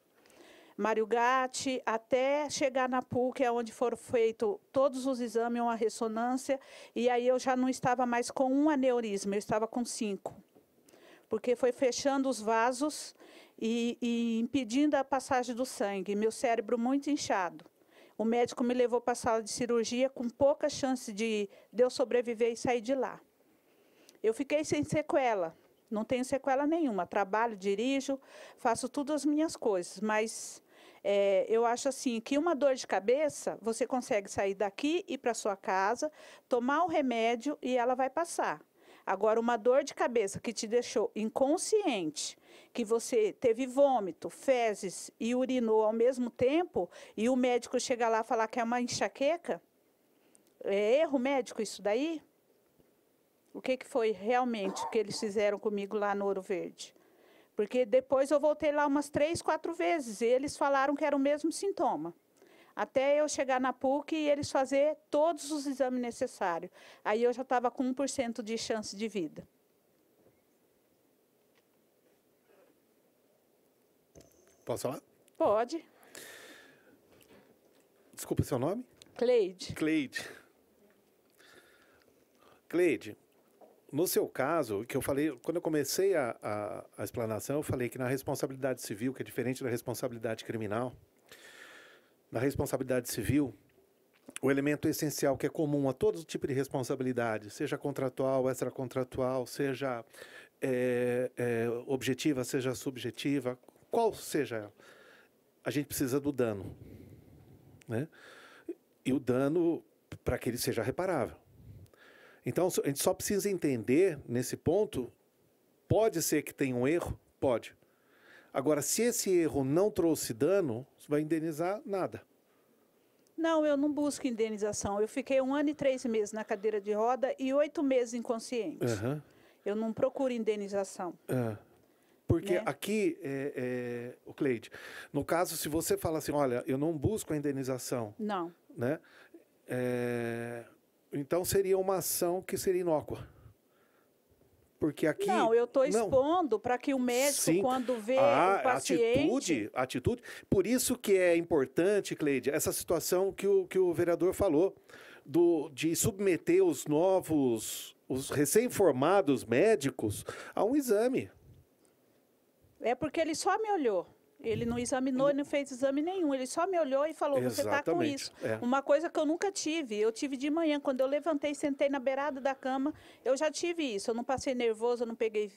Mário Gatti, até chegar na PUC, onde foram feitos todos os exames, uma ressonância, e aí eu já não estava mais com um aneurisma, eu estava com 5. Porque foi fechando os vasos e impedindo a passagem do sangue, meu cérebro muito inchado. O médico me levou para a sala de cirurgia com pouca chance de eu sobreviver e sair de lá. Eu fiquei sem sequela, não tenho sequela nenhuma, trabalho, dirijo, faço todas as minhas coisas, mas... eu acho assim, que uma dor de cabeça, você consegue sair daqui e ir para sua casa, tomar o remédio e ela vai passar. Agora, uma dor de cabeça que te deixou inconsciente, que você teve vômito, fezes e urinou ao mesmo tempo, e o médico chega lá e falar que é uma enxaqueca, é erro médico isso daí? O que foi realmente que eles fizeram comigo lá no Ouro Verde? Porque depois eu voltei lá umas 3, 4 vezes e eles falaram que era o mesmo sintoma. Até eu chegar na PUC e eles fazer todos os exames necessários. Aí eu já estava com 1% de chance de vida. Posso falar? Pode. Desculpa, seu nome? Cleide. Cleide. Cleide, no seu caso, que eu falei, quando eu comecei a explanação, eu falei que na responsabilidade civil, que é diferente da responsabilidade criminal, na responsabilidade civil, o elemento essencial que é comum a todo tipo de responsabilidade, seja contratual, extracontratual, seja objetiva, seja subjetiva, qual seja, a gente precisa do dano, né? E o dano para que ele seja reparável. Então, a gente só precisa entender, nesse ponto, pode ser que tenha um erro? Pode. Agora, se esse erro não trouxe dano, você vai indenizar nada. Não, eu não busco indenização. Eu fiquei 1 ano e 3 meses na cadeira de roda e 8 meses inconsciente. Uhum. Eu não procuro indenização. Porque né? Aqui, o Cleide, no caso, se você fala assim, olha, eu não busco a indenização. Não. Né? Então, seria uma ação que seria inócua. Porque aqui... Não, eu estou expondo para que o médico, sim, quando vê o paciente... Atitude. Por isso que é importante, Cleide, essa situação que o vereador falou, de submeter os recém-formados médicos a um exame. É porque ele só me olhou. Ele não examinou, não fez exame nenhum. Ele só me olhou e falou, você está com isso. Uma coisa que eu nunca tive. Eu tive de manhã, quando eu levantei e sentei na beirada da cama, eu já tive isso. Eu não passei nervoso, eu não peguei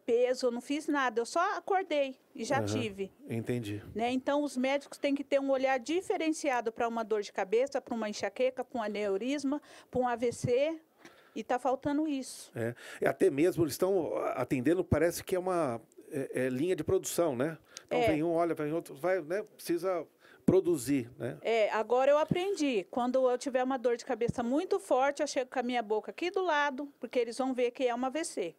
peso, eu não fiz nada. Eu só acordei e já tive. Entendi. Né? Então, os médicos têm que ter um olhar diferenciado para uma dor de cabeça, para uma enxaqueca, para um aneurisma, para um AVC. E está faltando isso. E até mesmo eles estão atendendo, parece que é uma... linha de produção, né? Então vem um, olha, vem outro, vai, né? Precisa produzir, né? Agora eu aprendi. Quando eu tiver uma dor de cabeça muito forte, eu chego com a minha boca aqui do lado, porque eles vão ver que é uma AVC,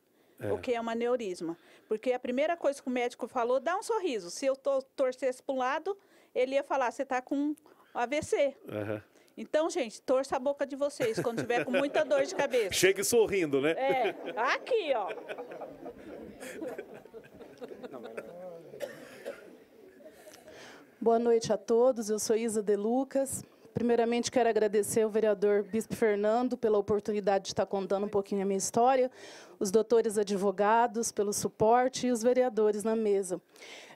ou que é um aneurisma. Porque a primeira coisa que o médico falou, dá um sorriso. Se eu torcesse para um lado, ele ia falar, você está com AVC. Então, gente, torça a boca de vocês quando tiver com muita dor de cabeça. Chegue sorrindo, né? Aqui, ó. Boa noite a todos, eu sou Isa De Lucas. Primeiramente, quero agradecer ao vereador Bispo Fernando pela oportunidade de estar contando um pouquinho a minha história, os doutores advogados pelo suporte e os vereadores na mesa.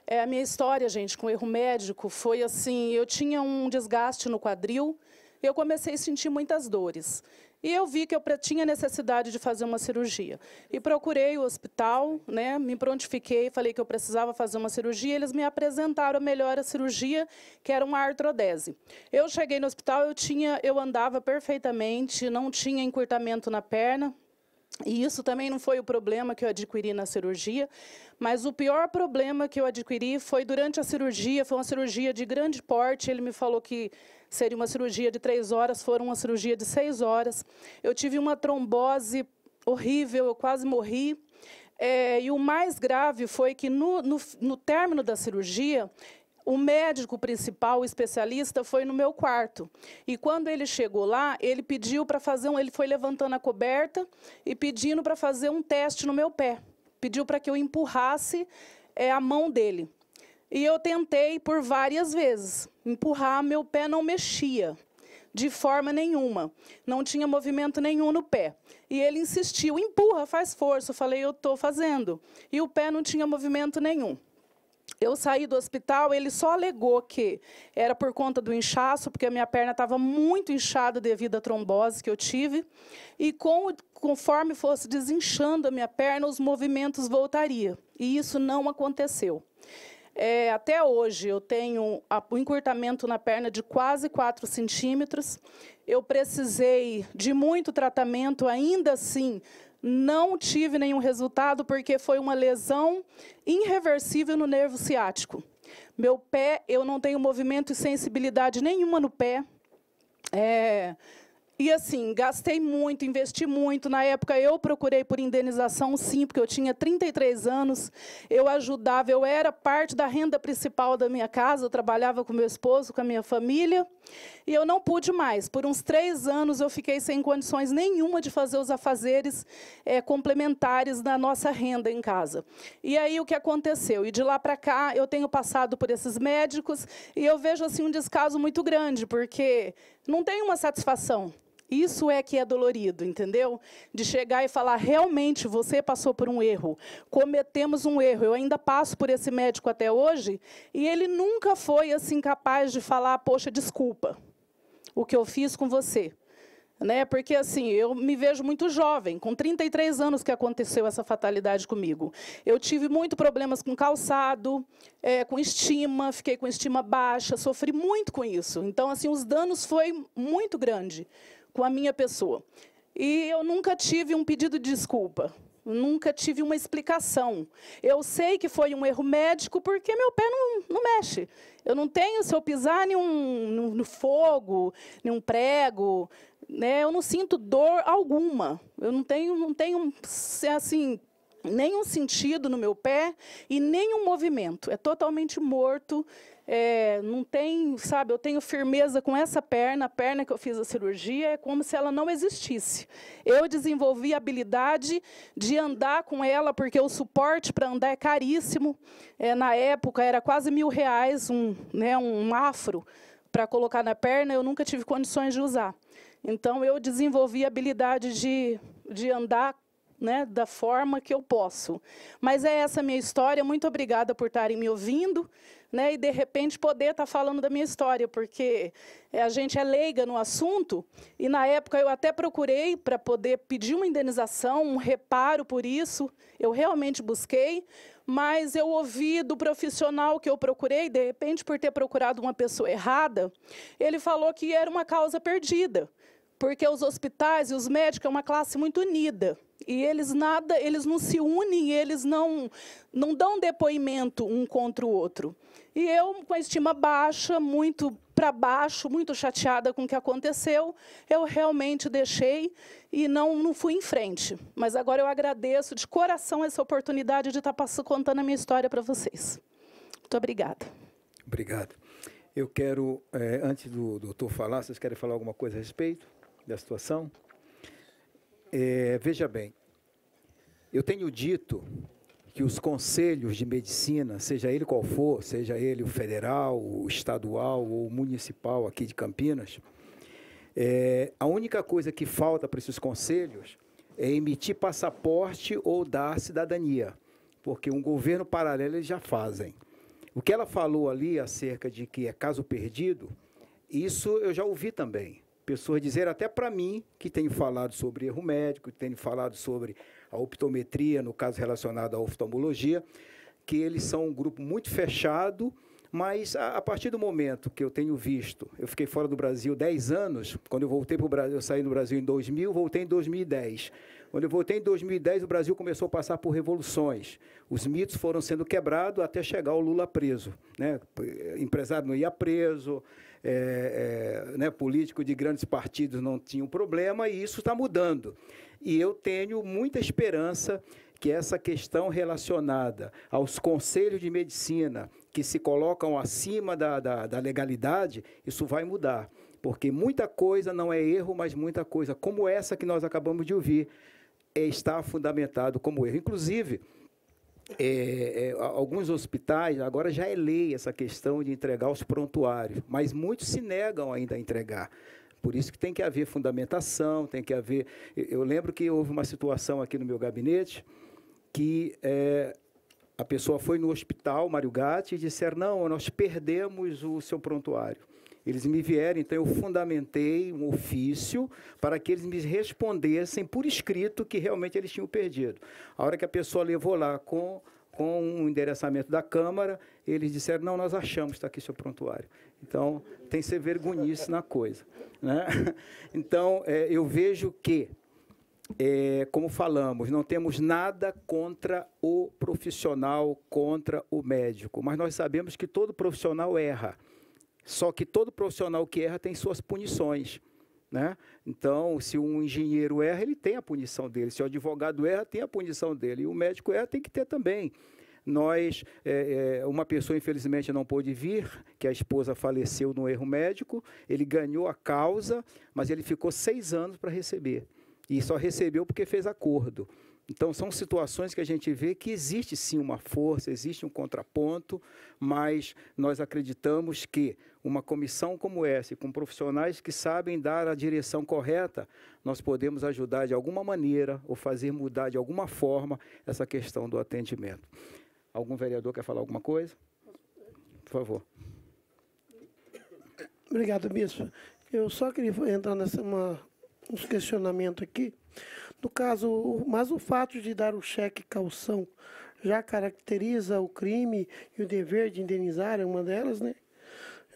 A minha história, gente, com erro médico foi assim, eu tinha um desgaste no quadril, eu comecei a sentir muitas dores. E eu vi que eu tinha necessidade de fazer uma cirurgia. E procurei o hospital, né, me prontifiquei, falei que eu precisava fazer uma cirurgia, eles me apresentaram a melhor cirurgia, que era uma artrodese. Eu cheguei no hospital, eu andava perfeitamente, não tinha encurtamento na perna, e isso também não foi o problema que eu adquiri na cirurgia, mas o pior problema que eu adquiri foi durante a cirurgia, foi uma cirurgia de grande porte, ele me falou que seria uma cirurgia de 3 horas, foram uma cirurgia de 6 horas. Eu tive uma trombose horrível, eu quase morri. E o mais grave foi que, no término da cirurgia, o médico principal, o especialista, foi no meu quarto. E quando ele chegou lá, ele pediu para fazer ele foi levantando a coberta e pedindo para fazer um teste no meu pé. Pediu para que eu empurrasse a mão dele. E eu tentei por várias vezes empurrar, meu pé não mexia de forma nenhuma, não tinha movimento nenhum no pé. E ele insistiu, empurra, faz força. Eu falei, eu estou fazendo. E o pé não tinha movimento nenhum. Eu saí do hospital, ele só alegou que era por conta do inchaço, porque a minha perna estava muito inchada devido à trombose que eu tive. E conforme fosse desinchando a minha perna, os movimentos voltariam. E isso não aconteceu. Até hoje, eu tenho um encurtamento na perna de quase 4 centímetros. Eu precisei de muito tratamento, ainda assim, não tive nenhum resultado, porque foi uma lesão irreversível no nervo ciático. Meu pé, eu não tenho movimento e sensibilidade nenhuma no pé. E, assim, gastei muito, investi muito. Na época, eu procurei por indenização, sim, porque eu tinha 33 anos. Eu ajudava, eu era parte da renda principal da minha casa. Eu trabalhava com meu esposo, com a minha família. E eu não pude mais. Por uns 3 anos, eu fiquei sem condições nenhuma de fazer os afazeres complementares da nossa renda em casa. E aí, o que aconteceu? E de lá para cá, eu tenho passado por esses médicos e eu vejo assim, um descaso muito grande, porque não tem uma satisfação. Isso é que é dolorido, entendeu? De chegar e falar, realmente, você passou por um erro, cometemos um erro. Eu ainda passo por esse médico até hoje, e ele nunca foi assim capaz de falar, poxa, desculpa, o que eu fiz com você. Né? Porque assim, eu me vejo muito jovem, com 33 anos que aconteceu essa fatalidade comigo. Eu tive muitos problemas com calçado, com estima, fiquei com estima baixa, sofri muito com isso. Então, assim, os danos foi muito grande com a minha pessoa. E eu nunca tive um pedido de desculpa, nunca tive uma explicação. Eu sei que foi um erro médico porque meu pé não mexe. Eu não tenho, se eu pisar no fogo, em um prego, né, eu não sinto dor alguma. Eu não tenho assim, nenhum sentido no meu pé e nenhum movimento. É totalmente morto. Não tem, sabe, eu tenho firmeza com essa perna, a perna que eu fiz a cirurgia é como se ela não existisse. Eu desenvolvi a habilidade de andar com ela, porque o suporte para andar é caríssimo. Na época era quase R$1.000, um afro para colocar na perna, eu nunca tive condições de usar. Então, eu desenvolvi a habilidade de andar, né, da forma que eu posso. Mas é essa a minha história. Muito obrigada por estarem me ouvindo, né, e, de repente, poder estar falando da minha história, porque a gente é leiga no assunto, e, na época, eu até procurei para poder pedir uma indenização, um reparo por isso. Eu realmente busquei, mas eu ouvi do profissional que eu procurei, de repente, por ter procurado uma pessoa errada, ele falou que era uma causa perdida, porque os hospitais e os médicos é uma classe muito unida. E eles não se unem, eles não dão depoimento um contra o outro. E eu, com a estima baixa, muito para baixo, muito chateada com o que aconteceu, eu realmente deixei e não fui em frente. Mas agora eu agradeço de coração essa oportunidade de estar contando a minha história para vocês. Muito obrigada. Obrigado. Eu quero, antes do doutor falar, vocês querem falar alguma coisa a respeito da situação? Veja bem, eu tenho dito que os conselhos de medicina, seja ele qual for, seja ele o federal, o estadual ou o municipal aqui de Campinas, a única coisa que falta para esses conselhos é emitir passaporte ou dar cidadania, porque um governo paralelo eles já fazem. O que ela falou ali acerca de que é caso perdido, isso eu já ouvi também. Pessoas dizer até para mim, que tenho falado sobre erro médico, tenho falado sobre a optometria, no caso relacionado à oftalmologia, que eles são um grupo muito fechado, mas a partir do momento que eu tenho visto, eu fiquei fora do Brasil 10 anos, quando eu voltei para o Brasil, eu saí do Brasil em 2000, voltei em 2010. Quando eu voltei em 2010, o Brasil começou a passar por revoluções. Os mitos foram sendo quebrados até chegar o Lula preso, né? Empresário não ia preso, né, político de grandes partidos não tinham problema, e isso está mudando. E eu tenho muita esperança que essa questão relacionada aos conselhos de medicina, que se colocam acima da legalidade, isso vai mudar. Porque muita coisa não é erro, mas muita coisa, como essa que nós acabamos de ouvir, está fundamentado como erro. Inclusive, alguns hospitais, agora já é lei essa questão de entregar os prontuários, mas muitos se negam ainda a entregar. Por isso que tem que haver fundamentação, tem que haver... Eu lembro que houve uma situação aqui no meu gabinete que a pessoa foi no hospital, Mário Gatti, e disseram, não, nós perdemos o seu prontuário. Eles me vieram, então eu fundamentei um ofício para que eles me respondessem por escrito que realmente eles tinham perdido. A hora que a pessoa levou lá com um endereçamento da Câmara, eles disseram, não, nós achamos que está aqui seu prontuário. Então, tem que ser vergonhice na coisa, né? Então, eu vejo que, como falamos, não temos nada contra o profissional, contra o médico, mas nós sabemos que todo profissional erra. Só que todo profissional que erra tem suas punições, né? Então, se um engenheiro erra, ele tem a punição dele. Se o advogado erra, tem a punição dele. E o médico erra, tem que ter também. Uma pessoa, infelizmente, não pôde vir, que a esposa faleceu no erro médico. Ele ganhou a causa, mas ele ficou 6 anos para receber. E só recebeu porque fez acordo, Então, são situações que a gente vê que existe sim uma força, existe um contraponto, mas nós acreditamos que uma comissão como essa, com profissionais que sabem dar a direção correta, nós podemos ajudar de alguma maneira ou fazer mudar de alguma forma essa questão do atendimento. Algum vereador quer falar alguma coisa? Por favor. Obrigado, bispo. Eu só queria entrar uns questionamentos aqui. No caso, mas o fato de dar o cheque calção já caracteriza o crime e o dever de indenizar, é uma delas, né?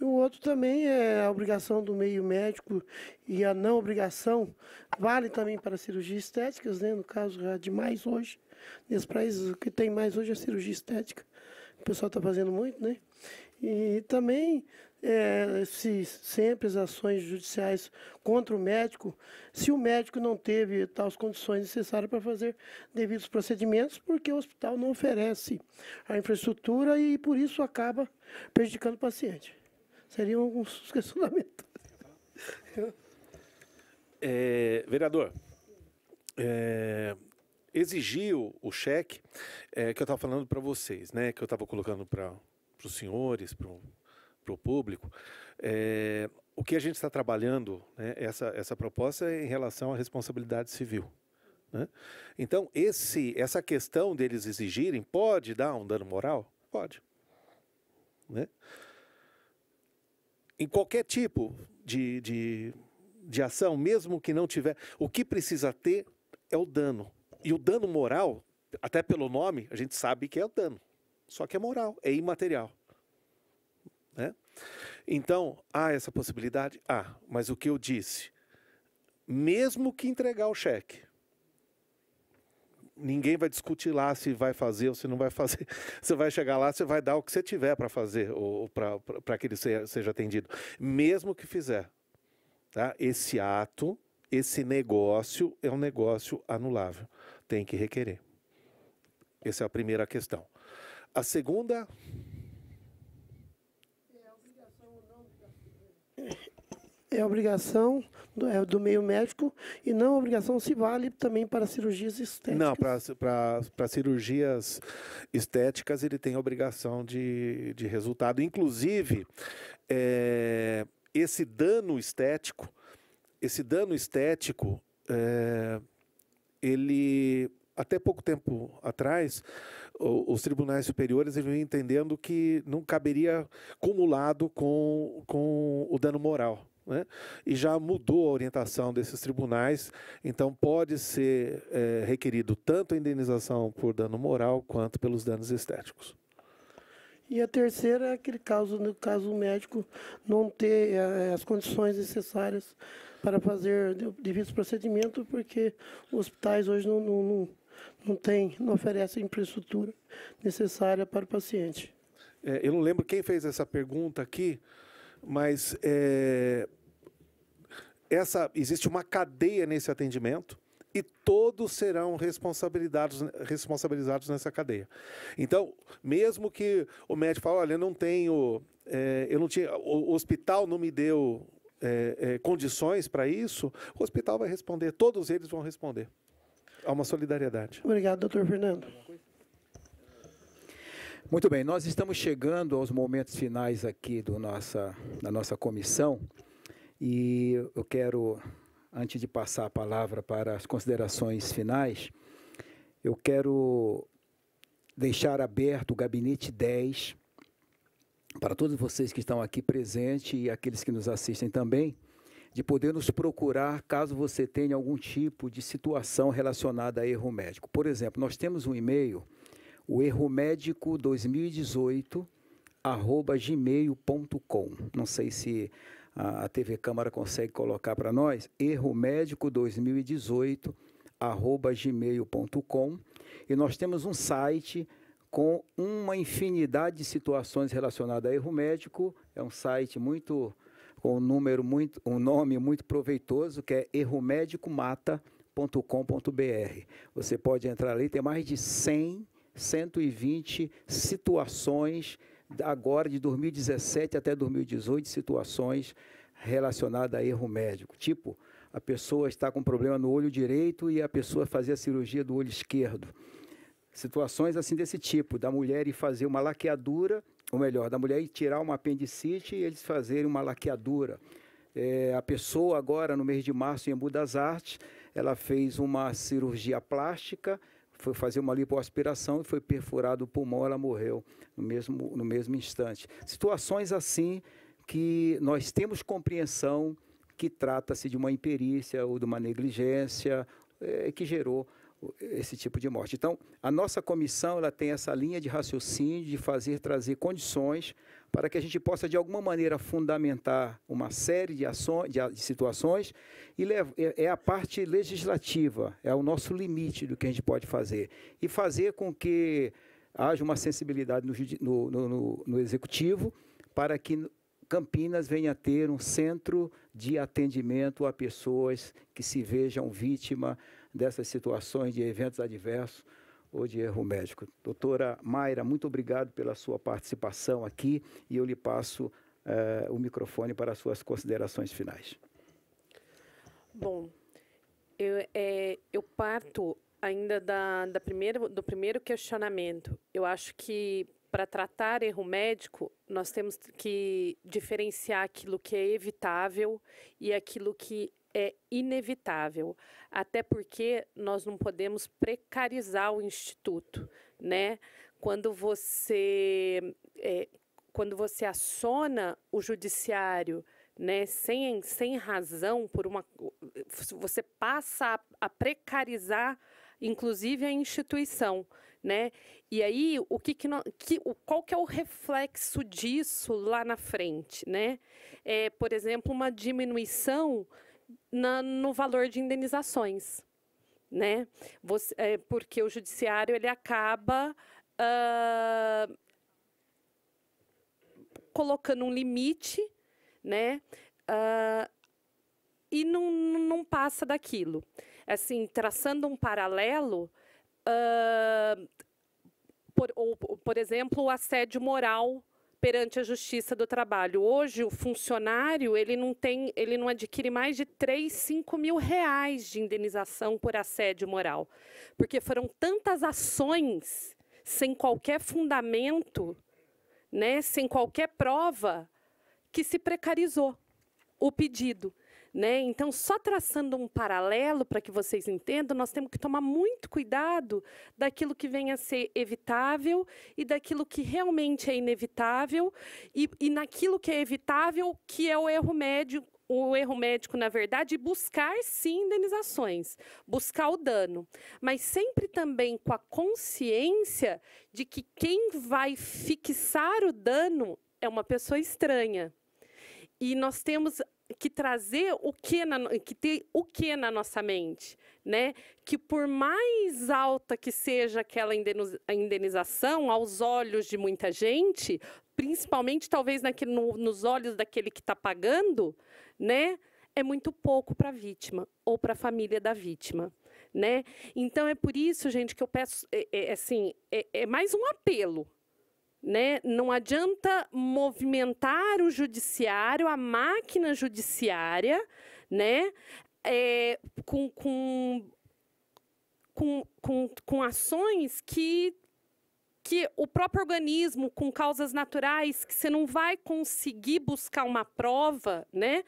E o outro também é a obrigação do meio médico e a não obrigação vale também para cirurgias estéticas, né? No caso, já de mais hoje. Nesse país, o que tem mais hoje é a cirurgia estética. O pessoal está fazendo muito, né? E também, se sempre as ações judiciais contra o médico, se o médico não teve tais condições necessárias para fazer devidos procedimentos, porque o hospital não oferece a infraestrutura e, por isso, acaba prejudicando o paciente. Seriam alguns questionamentos. Vereador, exigiu o cheque que eu estava falando para vocês, né, que eu estava colocando para os senhores, para o público. O que a gente está trabalhando, né, essa proposta é em relação à responsabilidade civil. Né? Então, essa questão deles exigirem pode dar um dano moral? Pode. Né? Em qualquer tipo de ação, mesmo que não tiver, o que precisa ter é o dano. E o dano moral, até pelo nome, a gente sabe que é o dano. Só que é moral, é imaterial. Né? Então, há essa possibilidade? Mas o que eu disse, mesmo que entregar o cheque, ninguém vai discutir lá se vai fazer ou se não vai fazer. Você vai chegar lá, você vai dar o que você tiver para fazer, ou para que ele seja atendido. Mesmo que fizer. Tá? Esse ato, esse negócio é um negócio anulável. Tem que requerer. Essa é a primeira questão. A segunda... É a obrigação do meio médico e não a obrigação se vale também para cirurgias estéticas. Não, para cirurgias estéticas ele tem a obrigação de resultado. Inclusive, esse dano estético, ele, até pouco tempo atrás, os tribunais superiores vinham entendendo que não caberia cumulado com o dano moral. Né? E já mudou a orientação desses tribunais, então pode ser requerido tanto a indenização por dano moral quanto pelos danos estéticos. E a terceira é aquele caso, no caso o médico não ter as condições necessárias para fazer devidos procedimentos, porque os hospitais hoje não oferecem a infraestrutura necessária para o paciente. Eu não lembro quem fez essa pergunta aqui, mas existe uma cadeia nesse atendimento e todos serão responsabilizados nessa cadeia. Então, mesmo que o médico fale, olha, eu não tenho, o hospital não me deu condições para isso, o hospital vai responder, todos eles vão responder. Há uma solidariedade. Obrigado, doutor Fernando. Muito bem, nós estamos chegando aos momentos finais aqui da nossa comissão e eu quero, antes de passar a palavra para as considerações finais, eu quero deixar aberto o gabinete 10 para todos vocês que estão aqui presentes e aqueles que nos assistem também, de poder nos procurar caso você tenha algum tipo de situação relacionada a erro médico. Por exemplo, nós temos um e-mail, o erromédico2018@gmail.com. Não sei se a TV Câmara consegue colocar para nós, erromédico2018@gmail.com. E nós temos um site com uma infinidade de situações relacionadas a erro médico. É um site com um nome muito proveitoso, que é erromedicomata.com.br. Você pode entrar ali, tem mais de 120 situações, agora de 2017 até 2018, situações relacionadas a erro médico. Tipo, a pessoa está com problema no olho direito e a pessoa fazer a cirurgia do olho esquerdo. Situações assim desse tipo, da mulher ir fazer uma laqueadura, ou melhor, da mulher ir tirar uma apendicite e eles fazerem uma laqueadura. A pessoa agora, no mês de março, em Embu das Artes, ela fez uma cirurgia plástica, foi fazer uma lipoaspiração e foi perfurado o pulmão, ela morreu no mesmo instante. Situações assim que nós temos compreensão que trata-se de uma imperícia ou de uma negligência que gerou esse tipo de morte. Então, a nossa comissão ela tem essa linha de raciocínio de trazer condições para que a gente possa, de alguma maneira, fundamentar uma série de ações, de situações, e é a parte legislativa, é o nosso limite do que a gente pode fazer. E fazer com que haja uma sensibilidade no Executivo para que Campinas venha a ter um centro de atendimento a pessoas que se vejam vítimas dessas situações de eventos adversos ou de erro médico. Doutora Mayra, muito obrigado pela sua participação aqui e eu lhe passo o microfone para as suas considerações finais. Bom, eu parto ainda do primeiro questionamento. Eu acho que para tratar erro médico, nós temos que diferenciar aquilo que é evitável e aquilo que é inevitável, até porque nós não podemos precarizar o Instituto, né? Quando você aciona o judiciário, né, sem razão, você passa a precarizar, inclusive, a instituição, né? E aí, qual que é o reflexo disso lá na frente, né? Por exemplo, uma diminuição no valor de indenizações, né? Porque o judiciário ele acaba colocando um limite, né? E não passa daquilo. Assim, traçando um paralelo, por exemplo, o assédio moral perante a Justiça do Trabalho. Hoje, o funcionário ele não adquire mais de 5 mil reais de indenização por assédio moral, porque foram tantas ações sem qualquer fundamento, né, sem qualquer prova, que se precarizou o pedido. Né? Então, só traçando um paralelo para que vocês entendam, nós temos que tomar muito cuidado daquilo que vem a ser evitável e daquilo que realmente é inevitável e naquilo que é evitável, que é o erro médico, na verdade, buscar, sim, indenizações, buscar o dano, mas sempre também com a consciência de que quem vai fixar o dano é uma pessoa estranha. E nós temos que trazer ter o que na nossa mente, né? Que por mais alta que seja aquela indenização aos olhos de muita gente, principalmente talvez nos olhos daquele que está pagando, né? É muito pouco para a vítima ou para a família da vítima, né? Então é por isso, gente, que eu peço, é mais um apelo. Né? Não adianta movimentar o judiciário, a máquina judiciária, né? Com ações que o próprio organismo, com causas naturais, que você não vai conseguir buscar uma prova, né?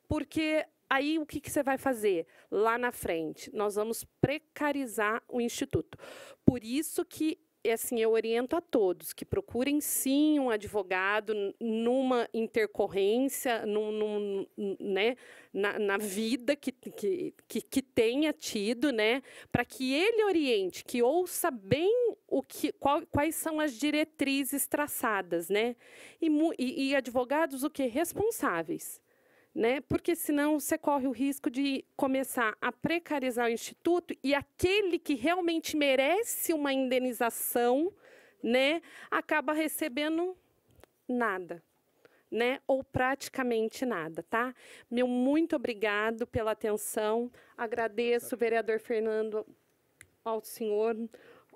Porque aí o que você vai fazer? Lá na frente, nós vamos precarizar o Instituto. Por isso que assim, eu oriento a todos que procurem, sim, um advogado numa intercorrência, né, na vida que tenha tido, né, para que ele oriente, que ouça bem quais são as diretrizes traçadas, né, e advogados o quê? Responsáveis. Né? Porque senão você corre o risco de começar a precarizar o Instituto e aquele que realmente merece uma indenização, né, acaba recebendo nada, né, ou praticamente nada, tá? Meu muito obrigado pela atenção. Agradeço, vereador Fernando, ao senhor,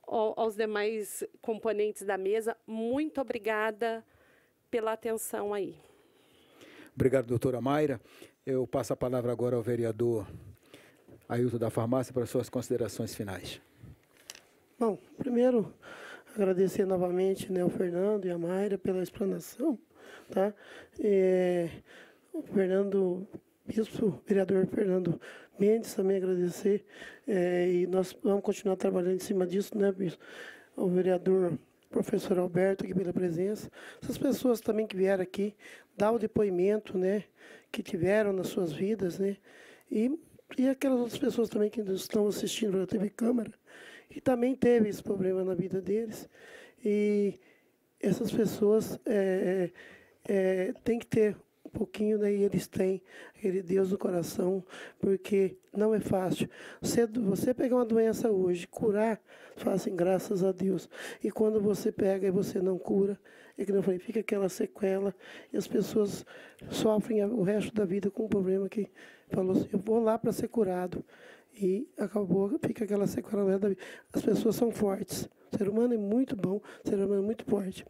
aos demais componentes da mesa. Muito obrigada pela atenção aí. Obrigado, doutora Mayra. Eu passo a palavra agora ao vereador Ailton da Farmácia para suas considerações finais. Bom, primeiro, agradecer novamente, né, o Fernando e a Mayra pela explanação, tá? O Fernando Bispo, vereador Fernando Mendes, também agradecer, e nós vamos continuar trabalhando em cima disso, né, Bispo? O vereador professor Alberto aqui pela presença, essas pessoas também que vieram aqui dar o depoimento, né, que tiveram nas suas vidas, né, e aquelas outras pessoas também que estão assistindo pela TV Câmara, e também teve esse problema na vida deles, e essas pessoas têm que ter um pouquinho, né, e eles têm aquele Deus no coração, porque não é fácil. Você pegar uma doença hoje, curar, fala assim, graças a Deus. E quando você pega e você não cura, é que eu falei, fica aquela sequela, e as pessoas sofrem o resto da vida com um problema que falou assim, eu vou lá para ser curado. E acabou, fica aquela sequela no resto da vida. As pessoas são fortes. O ser humano é muito bom, o ser humano é muito forte.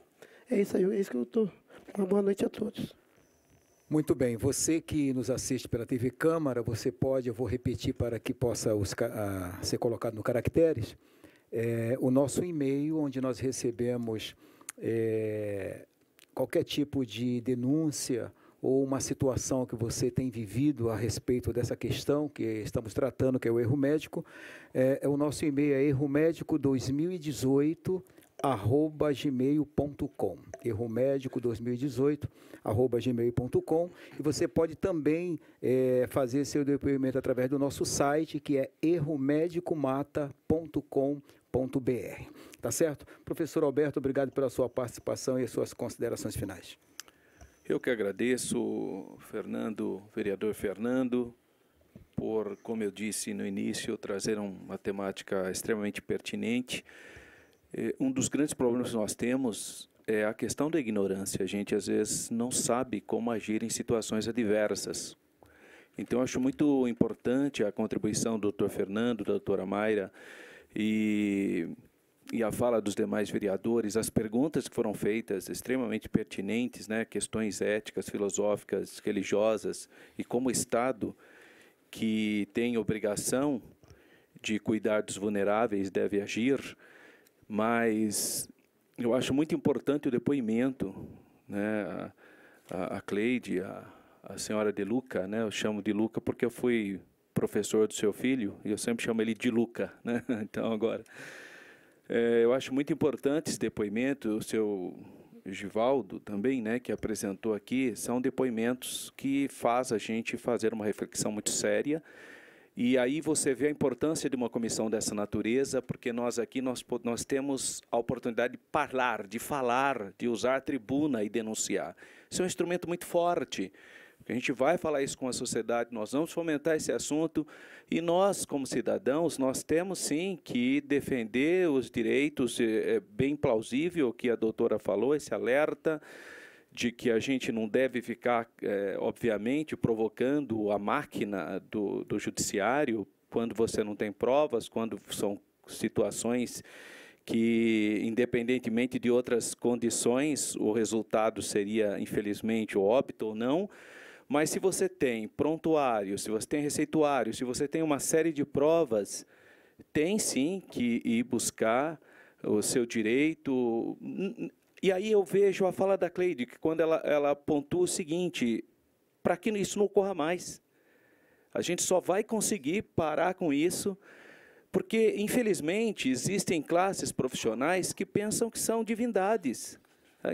É isso aí, é isso que eu estou. Uma boa noite a todos. Muito bem, você que nos assiste pela TV Câmara, você pode, eu vou repetir para que possa ser colocado no caracteres, o nosso e-mail, onde nós recebemos qualquer tipo de denúncia ou uma situação que você tem vivido a respeito dessa questão que estamos tratando, que é o erro médico. O nosso e-mail é erromédico2018@gmail.com, erromédico2018@gmail.com, e você pode também fazer seu depoimento através do nosso site, que é erromedicomata.com.br. Tá certo? Professor Alberto, obrigado pela sua participação e as suas considerações finais. Eu que agradeço, Fernando, vereador Fernando, por, como eu disse no início, trazer uma temática extremamente pertinente. Um dos grandes problemas que nós temos é a questão da ignorância. A gente, às vezes, não sabe como agir em situações adversas. Então, eu acho muito importante a contribuição do Dr. Fernando, da doutora Mayra, e a fala dos demais vereadores, as perguntas que foram feitas, extremamente pertinentes, né, questões éticas, filosóficas, religiosas, e como Estado, que tem obrigação de cuidar dos vulneráveis, deve agir, mas eu acho muito importante o depoimento, né, a Cleide, a senhora de Luca, né, eu chamo de Luca porque eu fui professor do seu filho, e eu sempre chamo ele de Luca, né, então agora... eu acho muito importante esse depoimento, o seu Givaldo também, né, que apresentou aqui, são depoimentos que faz a gente fazer uma reflexão muito séria, e aí você vê a importância de uma comissão dessa natureza, porque nós aqui nós temos a oportunidade de falar, de usar a tribuna e denunciar. Isso é um instrumento muito forte. A gente vai falar isso com a sociedade, nós vamos fomentar esse assunto, e nós, como cidadãos, nós temos sim que defender os direitos. É bem plausível o que a doutora falou, esse alerta de que a gente não deve ficar, obviamente, provocando a máquina do judiciário quando você não tem provas, quando são situações que, independentemente de outras condições, o resultado seria, infelizmente, o óbito ou não. Mas se você tem prontuário, se você tem receituário, se você tem uma série de provas, tem sim que ir buscar o seu direito. E aí eu vejo a fala da Cleide, que quando ela pontua o seguinte, para que isso não ocorra mais. A gente só vai conseguir parar com isso, porque, infelizmente, existem classes profissionais que pensam que são divindades,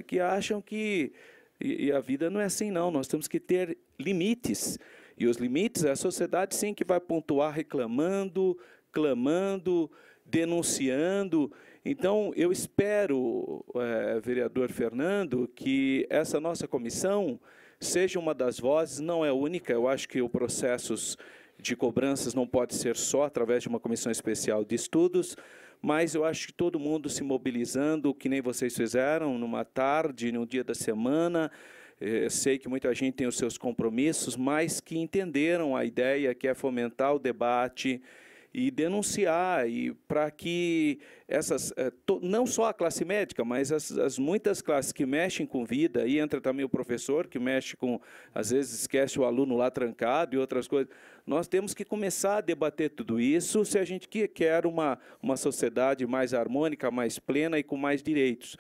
que acham que... E a vida não é assim, não. Nós temos que ter limites. E os limites é a sociedade, sim, que vai pontuar reclamando, clamando, denunciando. Então, eu espero, vereador Fernando, que essa nossa comissão seja uma das vozes, não é única. Eu acho que o processo de cobranças não pode ser só através de uma comissão especial de estudos, mas eu acho que todo mundo se mobilizando, que nem vocês fizeram, numa tarde, num dia da semana. Eu sei que muita gente tem os seus compromissos, mas que entenderam a ideia, que é fomentar o debate e denunciar, e para que essas, não só a classe médica, mas as muitas classes que mexem com vida, aí entra também o professor, que mexe com, às vezes esquece o aluno lá trancado e outras coisas. Nós temos que começar a debater tudo isso se a gente quer uma sociedade mais harmônica, mais plena e com mais direitos.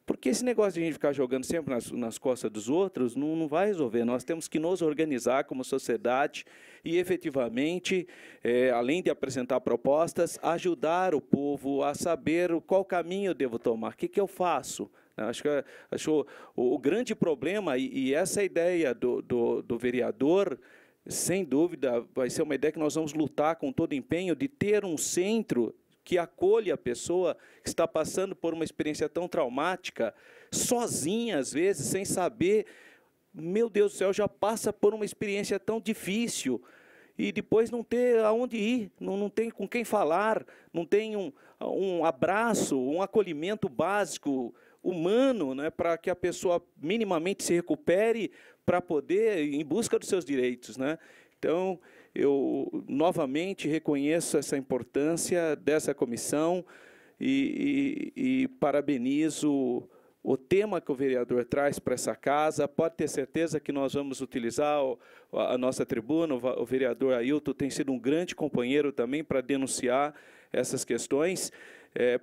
Porque esse negócio de a gente ficar jogando sempre nas costas dos outros não vai resolver. Nós temos que nos organizar como sociedade e, efetivamente, além de apresentar propostas, ajudar o povo a saber qual caminho eu devo tomar, o que eu faço. Acho o grande problema, e essa ideia do vereador, sem dúvida, vai ser uma ideia que nós vamos lutar com todo empenho, de ter um centro que acolhe a pessoa que está passando por uma experiência tão traumática, sozinha às vezes, sem saber, meu Deus do céu, já passa por uma experiência tão difícil, e depois não ter aonde ir, não tem com quem falar, não tem um abraço, um acolhimento básico, humano, né, para que a pessoa minimamente se recupere para poder ir em busca dos seus direitos, né? Então, eu novamente reconheço essa importância dessa comissão e parabenizo o tema que o vereador traz para essa casa. Pode ter certeza que nós vamos utilizar a nossa tribuna. O vereador Ailton tem sido um grande companheiro também para denunciar essas questões,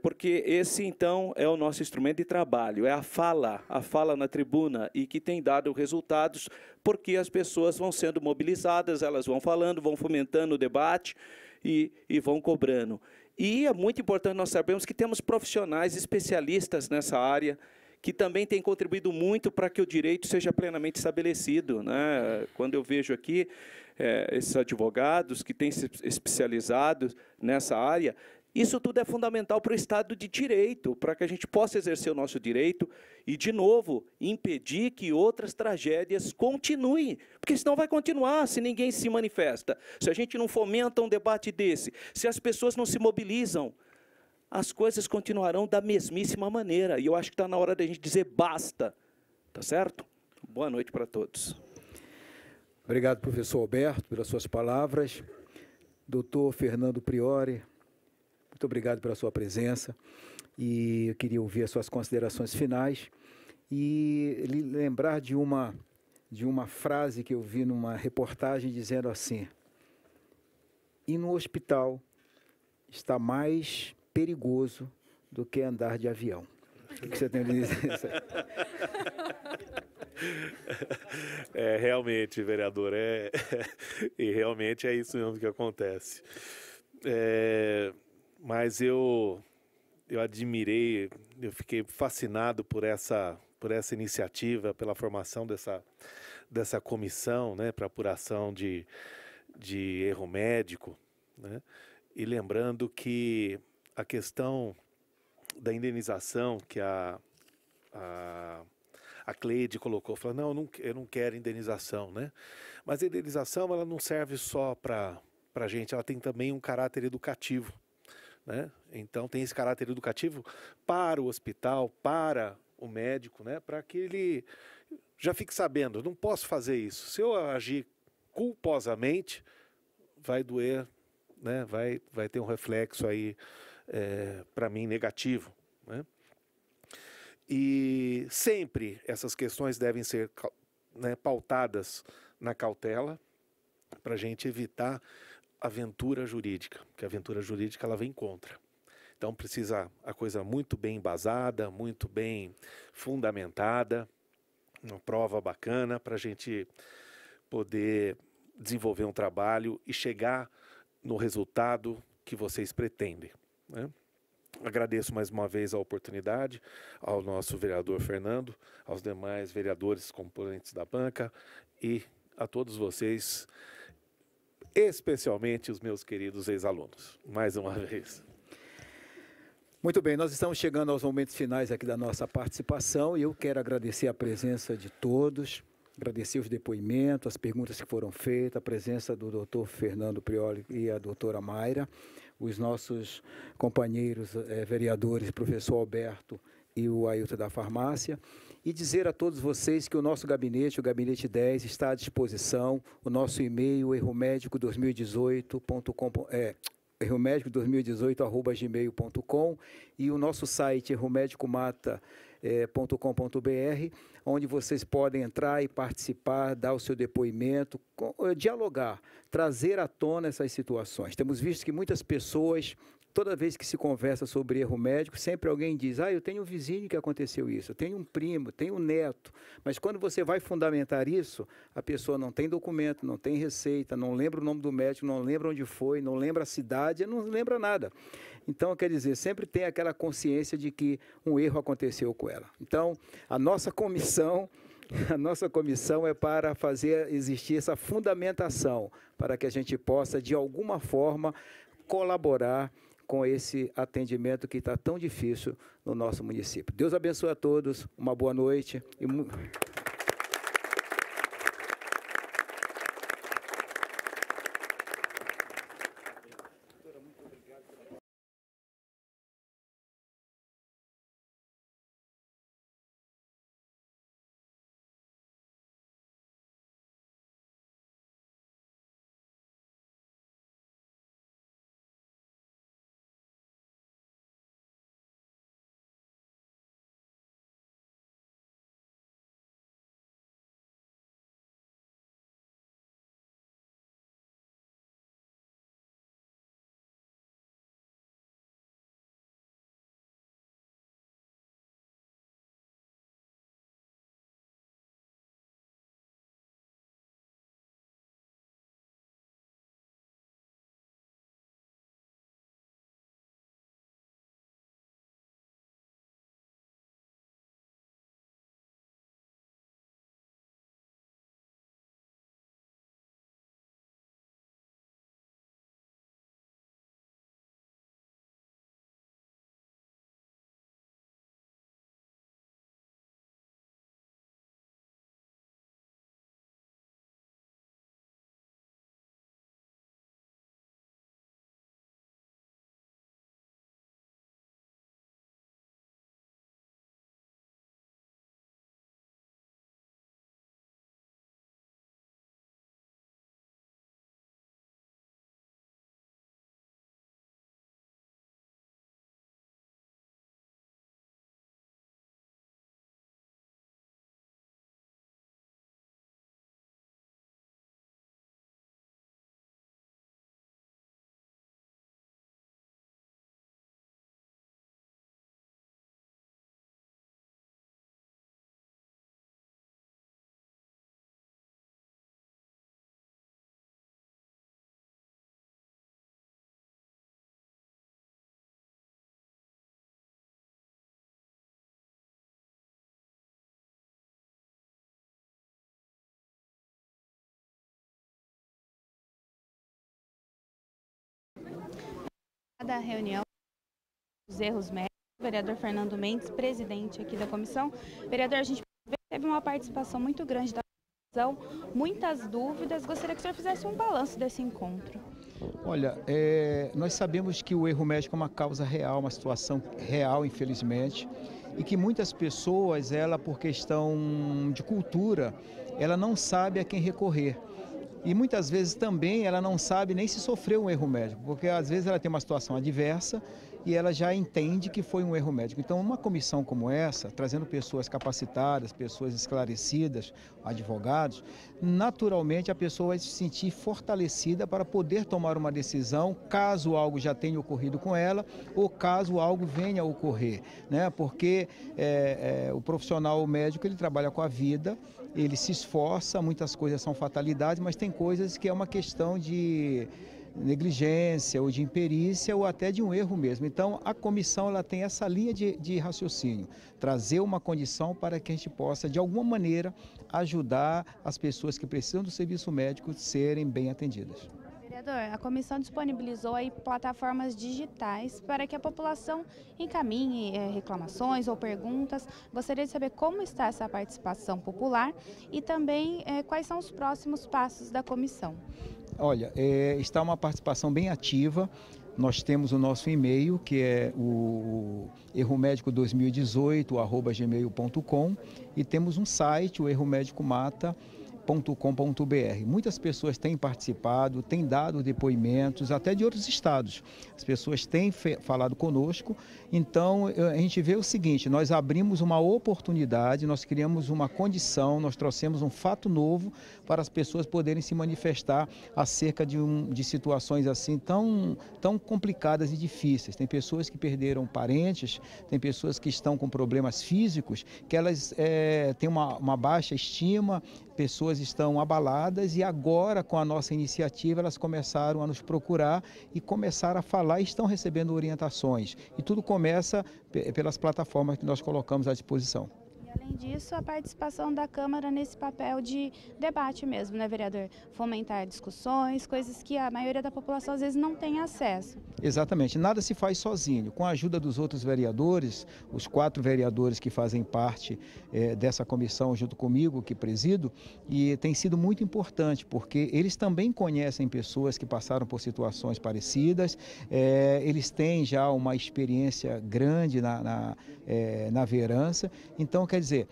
porque esse, então, é o nosso instrumento de trabalho, é a fala na tribuna, e que tem dado resultados, porque as pessoas vão sendo mobilizadas, elas vão falando, vão fomentando o debate e vão cobrando. E é muito importante nós sabermos que temos profissionais especialistas nessa área, que também têm contribuído muito para que o direito seja plenamente estabelecido, né? Quando eu vejo aqui esses advogados que têm se especializado nessa área, isso tudo é fundamental para o Estado de Direito, para que a gente possa exercer o nosso direito e, de novo, impedir que outras tragédias continuem, porque senão vai continuar se ninguém se manifesta. Se a gente não fomenta um debate desse, se as pessoas não se mobilizam, as coisas continuarão da mesmíssima maneira. E eu acho que está na hora da gente dizer basta, tá certo? Boa noite para todos. Obrigado, professor Alberto, pelas suas palavras. Doutor Fernando Priori, muito obrigado pela sua presença, e eu queria ouvir as suas considerações finais e lembrar de uma frase que eu vi numa reportagem dizendo assim: ir no hospital está mais perigoso do que andar de avião. O que você tem a dizer? Realmente, vereador, e realmente é isso mesmo que acontece. Mas eu admirei, eu fiquei fascinado por essa iniciativa, pela formação dessa comissão, né, para apuração de erro médico, né? E lembrando que a questão da indenização que a Cleide colocou, falou, não, eu não quero indenização, né? Mas a indenização, ela não serve só para a gente, ela tem também um caráter educativo, né? Então tem esse caráter educativo para o hospital, para o médico, né? Para que ele já fique sabendo, não posso fazer isso. Se eu agir culposamente, vai doer, né? Vai ter um reflexo aí para mim negativo, né? E sempre essas questões devem ser, né, pautadas na cautela, para a gente evitar aventura jurídica, porque a aventura jurídica ela vem contra. Então precisa a coisa muito bem embasada, muito bem fundamentada, uma prova bacana para a gente poder desenvolver um trabalho e chegar no resultado que vocês pretendem, né? Agradeço mais uma vez a oportunidade ao nosso vereador Fernando, aos demais vereadores componentes da banca e a todos vocês, especialmente os meus queridos ex-alunos, mais uma vez. Muito bem, nós estamos chegando aos momentos finais aqui da nossa participação e eu quero agradecer a presença de todos, agradecer os depoimentos, as perguntas que foram feitas, a presença do doutor Fernando Prioli e a doutora Mayra, os nossos companheiros vereadores, professor Alberto e o Ailton da farmácia, e dizer a todos vocês que o nosso gabinete, o Gabinete 10, está à disposição, o nosso e-mail, erromédico2018.com, erromédico2018@gmail.com e o nosso site erromedicomata.com.br, onde vocês podem entrar e participar, dar o seu depoimento, dialogar, trazer à tona essas situações. Temos visto que muitas pessoas, toda vez que se conversa sobre erro médico, sempre alguém diz, eu tenho um vizinho que aconteceu isso, eu tenho um primo, tenho um neto. Mas quando você vai fundamentar isso, a pessoa não tem documento, não tem receita, não lembra o nome do médico, não lembra onde foi, não lembra a cidade, não lembra nada. Então, quer dizer, sempre tem aquela consciência de que um erro aconteceu com ela. Então, a nossa comissão é para fazer existir essa fundamentação, para que a gente possa, de alguma forma, colaborar com esse atendimento que está tão difícil no nosso município. Deus abençoe a todos, uma boa noite. Da reunião dos erros médicos, o vereador Fernando Mendes, presidente aqui da comissão. Vereador, a gente teve uma participação muito grande da comissão, muitas dúvidas. Gostaria que o senhor fizesse um balanço desse encontro. Olha, nós sabemos que o erro médico é uma causa real, uma situação real, infelizmente, e que muitas pessoas, por questão de cultura, ela não sabe a quem recorrer. E muitas vezes também ela não sabe nem se sofreu um erro médico, porque às vezes ela tem uma situação adversa e ela já entende que foi um erro médico. Então, uma comissão como essa, trazendo pessoas capacitadas, pessoas esclarecidas, advogados, naturalmente a pessoa vai se sentir fortalecida para poder tomar uma decisão caso algo já tenha ocorrido com ela ou caso algo venha a ocorrer, né? Porque o profissional médico, ele trabalha com a vida, ele se esforça, muitas coisas são fatalidades, mas tem coisas que é uma questão de negligência ou de imperícia ou até de um erro mesmo. Então, a comissão ela tem essa linha de raciocínio, trazer uma condição para que a gente possa, de alguma maneira, ajudar as pessoas que precisam do serviço médico serem bem atendidas. Vereador, a comissão disponibilizou aí plataformas digitais para que a população encaminhe reclamações ou perguntas. Gostaria de saber como está essa participação popular e também quais são os próximos passos da comissão. Olha, está uma participação bem ativa. Nós temos o nosso e-mail, que é o erromédico2018@gmail.com, e temos um site, o erromédicomata.com.br. Muitas pessoas têm participado, têm dado depoimentos, até de outros estados. As pessoas têm falado conosco, então a gente vê o seguinte, nós abrimos uma oportunidade, nós criamos uma condição, nós trouxemos um fato novo para as pessoas poderem se manifestar acerca de situações assim tão complicadas e difíceis. Tem pessoas que perderam parentes, tem pessoas que estão com problemas físicos, que elas têm uma baixa estima, pessoas estão abaladas e agora com a nossa iniciativa elas começaram a nos procurar e começaram a falar e estão recebendo orientações. E tudo começa pelas plataformas que nós colocamos à disposição. Além disso, a participação da Câmara nesse papel de debate mesmo, né, vereador? Fomentar discussões, coisas que a maioria da população às vezes não tem acesso. Exatamente, nada se faz sozinho. Com a ajuda dos outros vereadores, os 4 vereadores que fazem parte dessa comissão junto comigo, que presido, e tem sido muito importante, porque eles também conhecem pessoas que passaram por situações parecidas, eles têm já uma experiência grande na vereança, então quer dizer,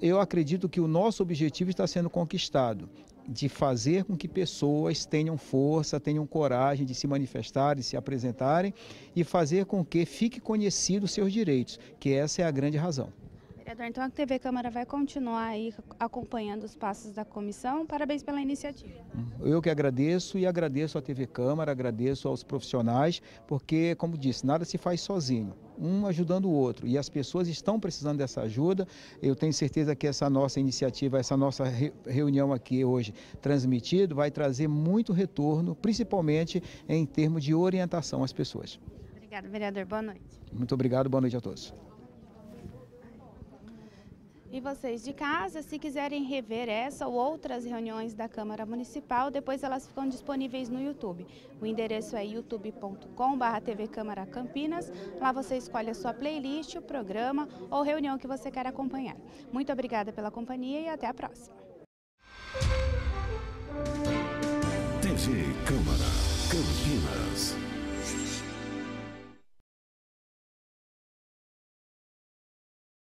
eu acredito que o nosso objetivo está sendo conquistado, de fazer com que pessoas tenham força, tenham coragem de se manifestarem, de se apresentarem e fazer com que fique conhecido os seus direitos, que essa é a grande razão. Vereador, então a TV Câmara vai continuar aí acompanhando os passos da comissão. Parabéns pela iniciativa. Eu que agradeço e agradeço à TV Câmara, agradeço aos profissionais, porque, como disse, nada se faz sozinho, um ajudando o outro. E as pessoas estão precisando dessa ajuda. Eu tenho certeza que essa nossa iniciativa, essa nossa reunião aqui hoje transmitida, vai trazer muito retorno, principalmente em termos de orientação às pessoas. Obrigada, vereador. Boa noite. Muito obrigado, boa noite a todos. E vocês de casa, se quiserem rever essa ou outras reuniões da Câmara Municipal, depois elas ficam disponíveis no YouTube. O endereço é youtube.com/TV Câmara Campinas. Lá você escolhe a sua playlist, o programa ou reunião que você quer acompanhar. Muito obrigada pela companhia e até a próxima. TV Câmara Campinas.